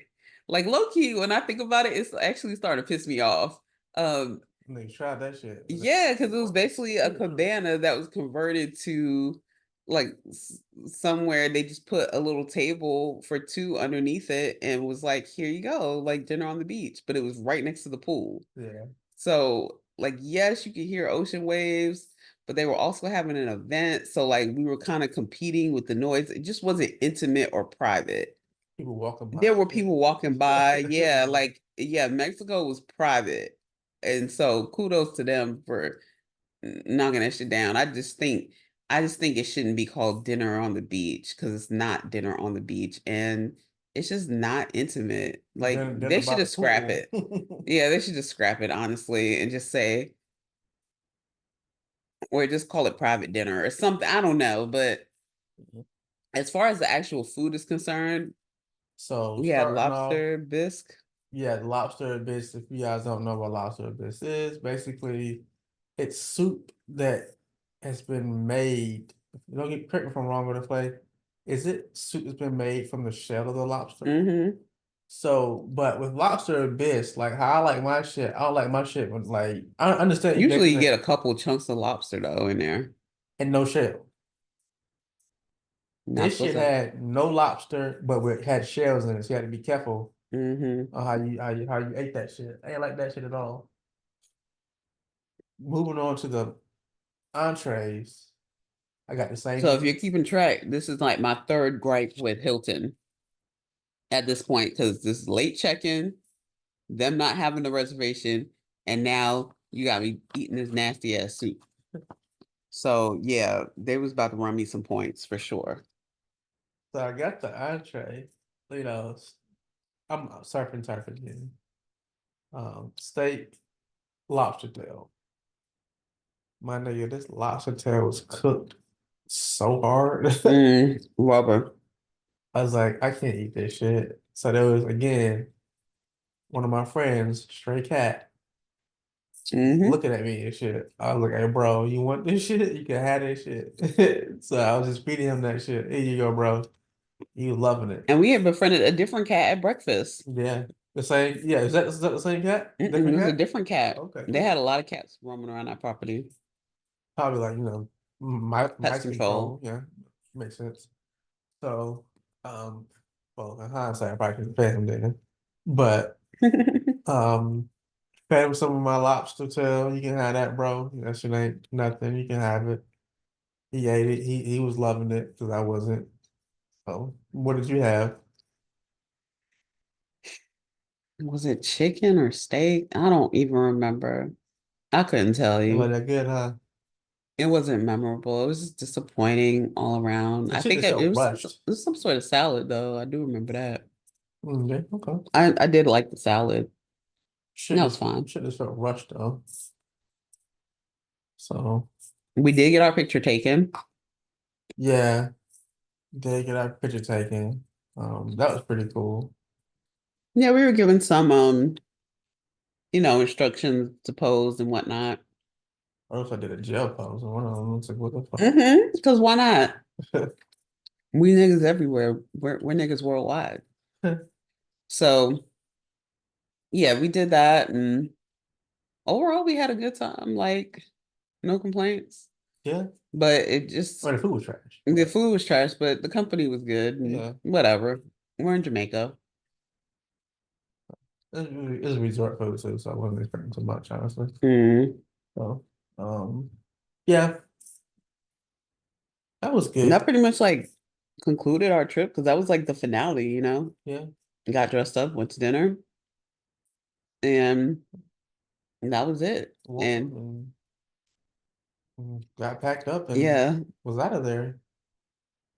Like low key, when I think about it, it's actually starting to piss me off. Nigga tried that shit. Yeah, because it was basically a cabana that was converted to like somewhere they just put a little table for two underneath it and was like, here you go, like dinner on the beach. But it was right next to the pool. Yeah. So, like, yes, you could hear ocean waves, but they were also having an event. So, like, we were kind of competing with the noise. It just wasn't intimate or private. People walking by. There were people walking by. Yeah, like, yeah, Mexico was private. And so kudos to them for knocking that shit down. I just think it shouldn't be called dinner on the beach because it's not dinner on the beach and it's just not intimate. Like Dinner they by should the just scrap it. pool. Yeah, they should just scrap it honestly and just say or just call it private dinner or something. I don't know, but as far as the actual food is concerned, So we had starting off, lobster bisque. yeah, lobster bisque. If you guys don't know what lobster bisque is, basically it's soup that has been made. Don't get correct me if I'm wrong with the play. Is it soup that's been made from the shell of the lobster? Mm-hmm. So, but with lobster bisque, like how I like my shit, I don't like my shit with like I understand Usually you making get it a couple chunks of lobster though in there. and no shell. Not This shit supposed to. had no lobster, but it had shells in it, so you had to be careful Mm-hmm. on how you ate that shit. I ain't like that shit at all. Moving on to the entrees, I got the same So if you're thing. keeping track, this is like my third gripe with Hilton at this point because this is late check-in, them not having the reservation, and now you got me eating this nasty ass soup. So yeah, they was about to run me some points for sure. So I got the entree. You know, I'm surfing turf again. Steak, lobster tail. My nigga, this lobster tail was cooked so hard. Rubber. I was like, I can't eat this shit. So there was again one of my friends, stray cat, Mm-hmm. looking at me and shit. I was like, hey, bro, you want this shit? You can have this shit. So I was just feeding him that shit. Here you go, bro. You loving it. And we had befriended a different cat at breakfast. Yeah. The same. Yeah. Is that the same cat? It Different was a cat? different cat. Okay, They cool. had a lot of cats roaming around that property. Probably like, my Pest control. control. Yeah. Makes sense. So, well, in hindsight, I probably could have fed him then. But fed him some of my lobster tail. You can have that, bro. That shit ain't nothing. You can have it. He ate it. He was loving it because I wasn't. So, what did you have? Was it chicken or steak? I don't even remember. I couldn't tell It you. wasn't that good, huh? It wasn't memorable. It was just disappointing all around. The I shit think is so it rushed. was some sort of salad though. I do remember that. Yeah, okay. I did like the salad. Shit That was just fine. shit just felt rushed though. So We did get our picture taken. yeah, they get our picture taken. That was pretty cool. Yeah, we were given some instructions to pose and whatnot. I also did a jail pose and one of them was like, what the fuck? Mm-hmm. Because why not? We niggas everywhere. We're niggas worldwide. So yeah, we did that, and overall we had a good time. Like, no complaints. Yeah. But it just Well, the food was trash. the food was trash, but the company was good and Yeah. whatever. We're in Jamaica. It was a resort food too, so I wasn't expecting too much, honestly. Mm. So yeah, that was And that good. pretty much like concluded our trip because that was like the finale. Yeah. Got dressed up, went to dinner, and that was it. Woke up And and got packed up and yeah, was out of there.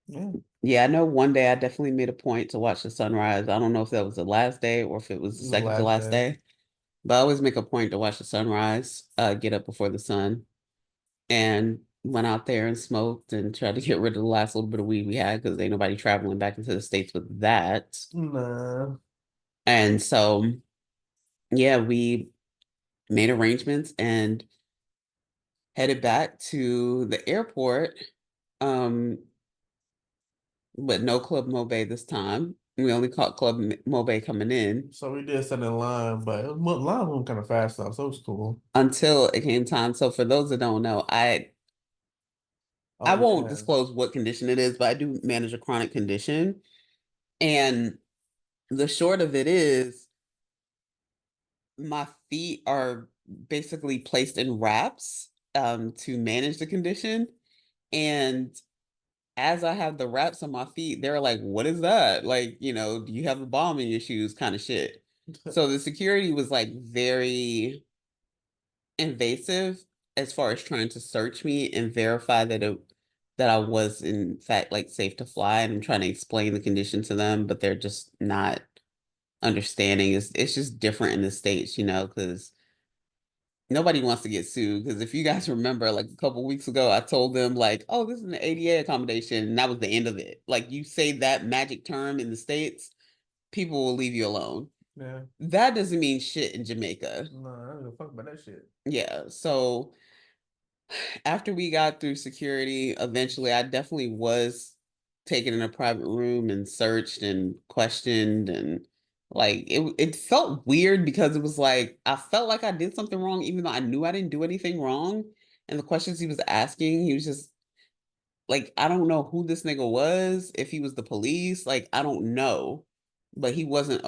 Yeah. yeah, I know one day I definitely made a point to watch the sunrise. I don't know if that was the last day or if it was It the was the second to last last day. day, but I always make a point to watch the sunrise, get up before the sun, and went out there and smoked and tried to get rid of the last little bit of weed we had because ain't nobody traveling back into the States with that. Nah. And so, yeah, we made arrangements and headed back to the airport. Um, but no Club Mobe this time. We only caught Club Mobe coming in So we did stand in line, but line moved kind of fast though, so it was cool. until it came time. So for those that don't know, I Oh won't yeah. disclose what condition it is, but I do manage a chronic condition. And the short of it is my feet are basically placed in wraps to manage the condition. And as I have the wraps on my feet, they're like, what is that? Like, do you have a bomb in your shoes kind of shit. So the security was like very invasive as far as trying to search me and verify that I was in fact like safe to fly. And I'm trying to explain the condition to them, but they're just not understanding. It's just different in the States, because nobody wants to get sued. Because if you guys remember, like a couple weeks ago, I told them like, "Oh, this is an ADA accommodation," and that was the end of it. Like you say that magic term in the States, people will leave you alone. Yeah. That doesn't mean shit in Jamaica. No, I don't give a fuck about that shit. Yeah. So after we got through security, eventually I definitely was taken in a private room and searched and questioned, and like it felt weird because it was like I felt like I did something wrong even though I knew I didn't do anything wrong. And the questions he was asking, he was just like, I don't know who this nigga was, if he was the police, like I don't know. But he wasn't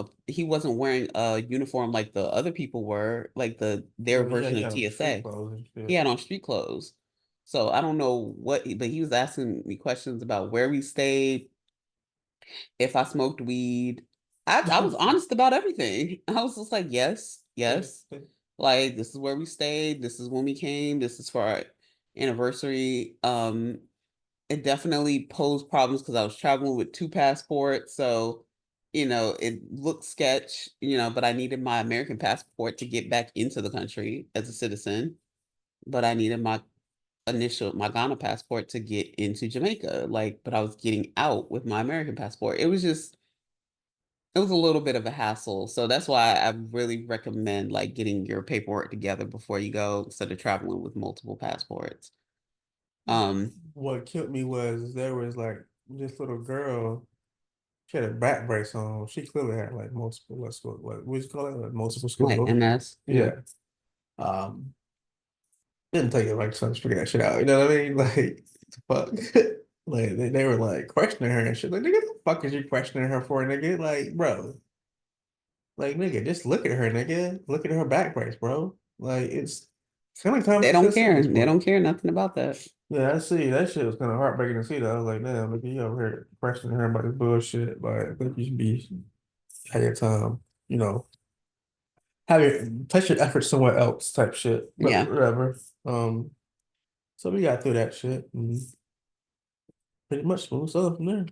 wearing a uniform like the other people were, like their Yeah, version he of had on street TSA. clothes and He shit. had on street clothes. So I don't know but he was asking me questions about where we stayed, if I smoked weed. I was honest about everything. I was just like, yes, yes. Like, this is where we stayed. This is when we came. This is for our anniversary. It definitely posed problems because I was traveling with two passports. So, it looked sketch, but I needed my American passport to get back into the country as a citizen. But I needed my Ghana passport to get into Jamaica. Like, but I was getting out with my American passport. It was a little bit of a hassle. So that's why I really recommend like getting your paperwork together before you go instead of traveling with multiple passports. What killed me was there was like this little girl. She had a back brace on. She clearly had like multiple, what would you call it? Like multiple Like sclerosis. MS. Yeah. Yeah. Um, didn't take it like to figure that shit out. You know what I mean? Like, fuck. Like they were like questioning her and shit. Like, nigga, the fuck is you questioning her for, nigga? Like, bro, like, nigga, just look at her, nigga. Look at her back brace, bro. Like, it's kind of common They don't sense at care. this They point. don't care nothing about that. Yeah, I see. That shit was kind of heartbreaking to see. Though I was like, damn, look at you over here questioning her about this bullshit. But I think you should be at your time, you know, have your place your efforts somewhere else type shit. But Yeah. whatever. So we got through that shit and pretty much smooth stuff from there.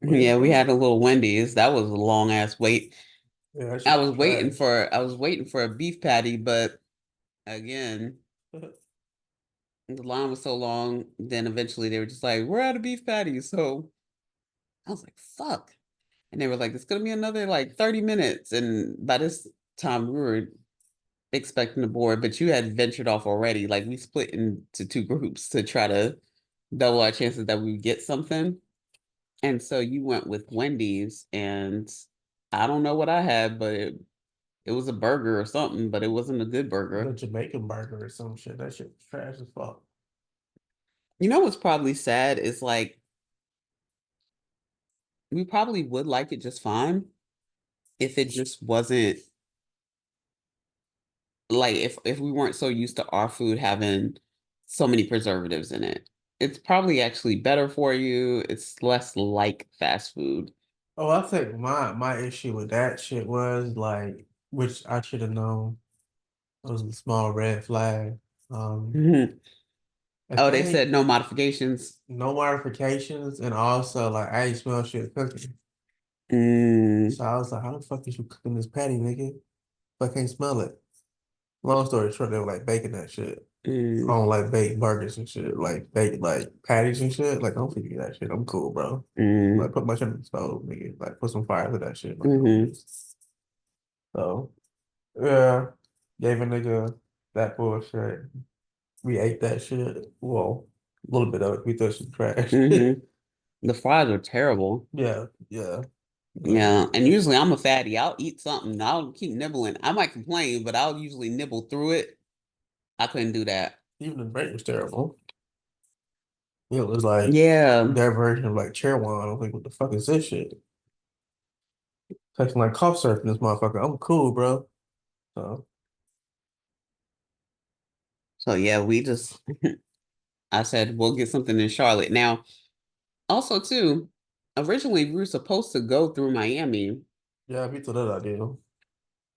Yeah, we had a little Wendy's. That was a long ass wait. Yeah, that I shit was was waiting trash. for a beef patty, but again, the line was so long. Then eventually they were just like, "We're out of beef patties." So I was like, "Fuck!" And they were like, "It's gonna be another like 30 minutes." And by this time, we were expecting the board, but you had ventured off already. Like we split into two groups to try to double our chances that we would get something. And so you went with Wendy's, and I don't know what I had, but it was a burger or something, but it wasn't a good The burger. Jamaican burger or some shit. That shit was trash as fuck. You know what's probably sad is like we probably would like it just fine if it just wasn't like if we weren't so used to our food having so many preservatives in it. It's probably actually better for you. It's less like fast food. Oh, I think my issue with that shit was like, which I should have known, it was a small red flag. Mhm. I Oh, they said think no modifications. no modifications, and also like I ain't smell shit cooking. Mm, So I was like, how the fuck is you cooking this patty, nigga? I can't smell it. Long story short, they were like baking that shit. I mm, don't like baked burgers and shit, like baked like patties and shit. Like, don't feed me that shit. I'm cool, bro. Like, mm, put my shit in the stove, nigga. Like, put some fire to that shit. Like, no, mm-hmm. so yeah, gave a nigga that bullshit. We ate that shit. Well, a little bit of it. We thought it was trash. Mm-hmm. The fries are terrible. Yeah, yeah, yeah. Yeah, and usually I'm a fatty. I'll eat something. I'll keep nibbling. I might complain, but I'll usually nibble through it. I couldn't do that. Even the drink was terrible. It was like Yeah. their version of like Chairwine. I was like, what the fuck is this shit? Tasting like cough syrup in this motherfucker. I'm cool, bro. So So yeah, we just I said we'll get something in Charlotte. Now, also too, originally we were supposed to go through Miami. yeah, we thought that idea.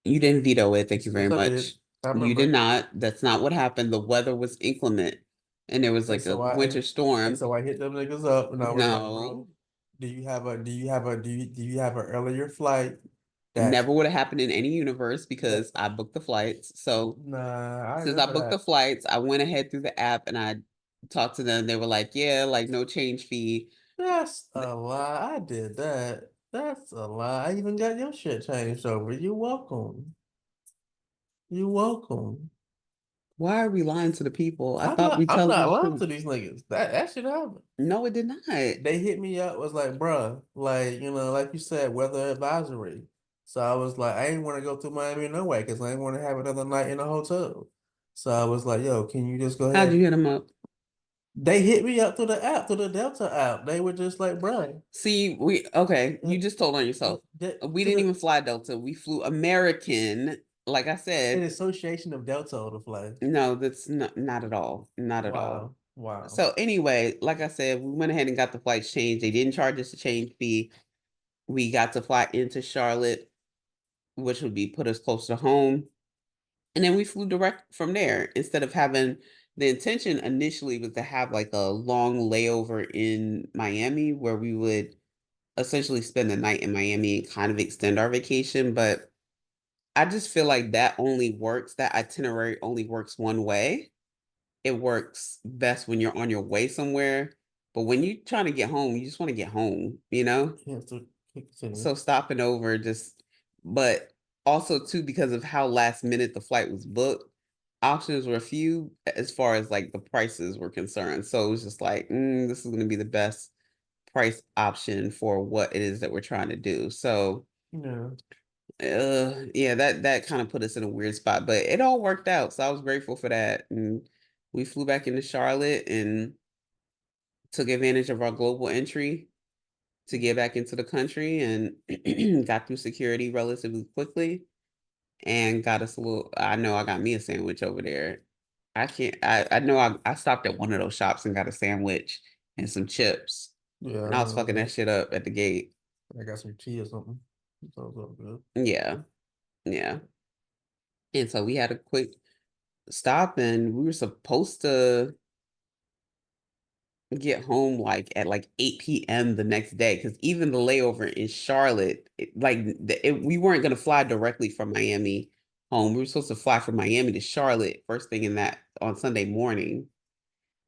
You didn't veto it. Thank you very Yes, I did. much. I You did remember. not. That's not what happened. The weather was inclement and there was And like a so I winter and storm. so I hit them niggas up and I was like, bro, No, do you have an earlier flight that's never would have happened in any universe that because I booked the flights. So nah, I since I remember booked the that. flights, I went ahead through the app and I talked to them. They were like, yeah, like no change fee. That's a lie. I did that. That's a lie. I even got your shit changed over. You welcome. You welcome. Why are we lying to the people? I thought we I'm tell not the lying truth. to these niggas. That shit happened. No, it did not. They hit me up, was like, bruh, like, like you said, weather advisory. So I was like, I ain't want to go to Miami no way because I ain't want to have another night in a hotel. So I was like, yo, can you just go How'd you ahead? hit them up? They hit me up through the app, through the Delta app. They were just like, bruh, See, okay, uh, you just told on yourself. We to didn't the even fly Delta. We flew American. Like I an said, association of Delta to fly. no, that's not at all. Not at all. Wow, wow. So anyway, like I said, we went ahead and got the flights changed. They didn't charge us a change fee. We got to fly into Charlotte, which would be put us close to home. And then we flew direct from there instead of having the intention initially was to have like a long layover in Miami where we would essentially spend the night in Miami and kind of extend our vacation. But I just feel like that itinerary only works one way. It works best when you're on your way somewhere. But when you're trying to get home, you just want to get home, you know? Yeah, so continue. So stopping over but also too, because of how last minute the flight was booked, options were few as far as like the prices were concerned. So it was just like, this is going to be the best price option for what it is that we're trying to do. So, Yeah, yeah, that kind of put us in a weird spot, but it all worked out. So I was grateful for that. And we flew back into Charlotte and took advantage of our global entry to get back into the country and got through security relatively quickly and got us a little. I know I got me a sandwich over there. I can't. I know I stopped at one of those shops and got a sandwich and some chips, yeah, I and I was fucking remember that that. shit up at the gate. I got some tea or something. Sounds all good. Yeah, yeah. And so we had a quick stop, and we were supposed to get home like at like 8 p.m. the next day, because even the layover in Charlotte, we weren't going to fly directly from Miami home. We were supposed to fly from Miami to Charlotte first thing in that on Sunday morning,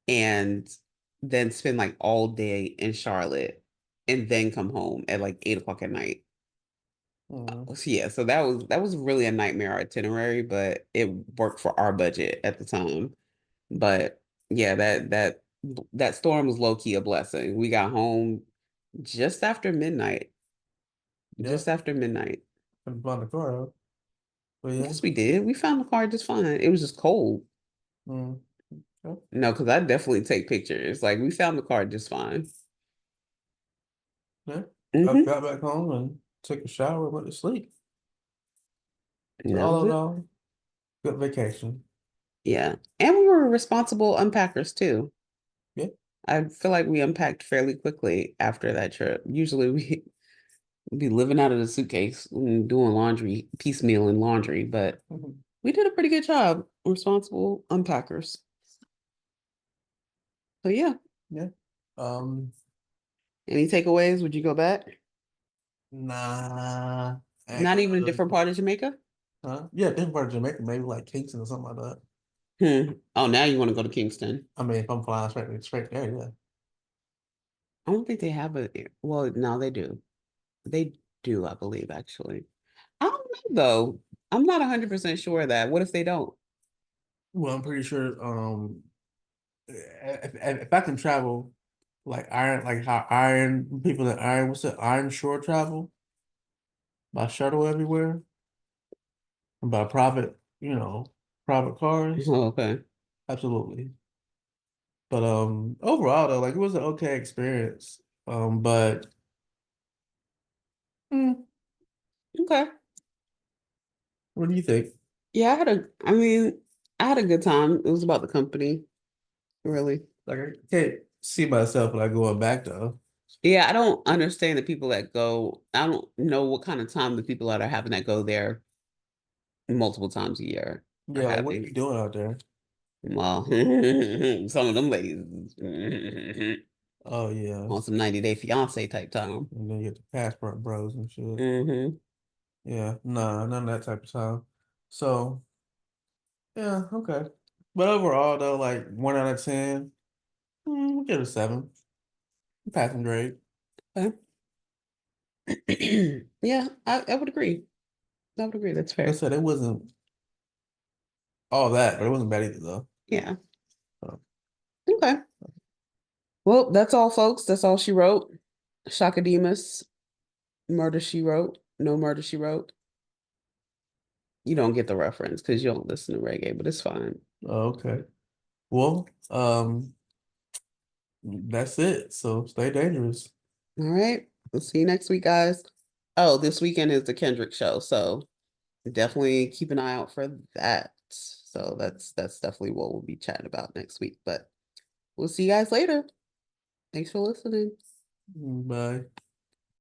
and then spend like all day in Charlotte, and then come home at like 8 o'clock at night. Mhm. So yeah, so that was really a nightmare itinerary, but it worked for our budget at the time. But yeah, that storm was low key a blessing. We got home just after midnight. Yeah, Just after midnight. couldn't find the car out. But yeah. Yes, we did. We found the car just fine. It was just cold. Mm. Yeah. No, because I definitely take pictures. Like we found the car just fine. Yeah. I Hmm. got back home and took a shower and went to sleep. And So that was all in it. all, good vacation. Yeah. And we were responsible unpackers too. Yeah. I feel like we unpacked fairly quickly after that trip. Usually we be living out of the suitcase and doing laundry, piecemeal in laundry, but Mhm. we did a pretty good job. Responsible unpackers. So yeah. Yeah. Um, Any takeaways? Would you go back? nah. Not even a Actually, different part of Jamaica? huh? Yeah, different part of Jamaica, maybe like Kingston or something like that. Oh, now you want to go to Kingston. I mean, if I'm flying straight there, yeah. I don't think they have a, well, no, they do. They do, I believe, actually. I don't know though. I'm not 100% sure of that. What if they don't? Well, I'm pretty sure if I can travel like how iron people that iron what's it iron shore travel by shuttle everywhere and by private, private cars, Oh, okay. absolutely. But overall though, like it was an okay experience. But hmm, Okay. what do you think? Yeah, I mean, I had a good time. It was about the company, really. Like I can't see myself like going back though. Yeah, I don't understand the people that go. I don't know what kind of time the people that are having that go there multiple times a year are Yeah, like what are having. you doing out there? Well, some of them ladies Oh yeah. on some 90-day fiance type time. And then you get the passport bros and shit. Hmm. Yeah, nah, none of that type of time. So yeah, okay. But overall though, like 1 out of 10, we'll give it a 7. Passing grade. Okay. Yeah, I would agree. I would agree. That's Like I fair. said, it wasn't all that, but it wasn't bad either though. Yeah. So, Okay. Well, that's all, folks. That's all she wrote. Shakademus, Murder She Wrote, No Murder She Wrote. You don't get the reference because you don't listen to reggae, but it's fine. okay. Well, that's it. So stay dangerous. All right. We'll see you next week, guys. Oh, this weekend is the Kendrick show, so definitely keep an eye out for that. So that's definitely what we'll be chatting about next week. But we'll see you guys later. Thanks for listening. Bye.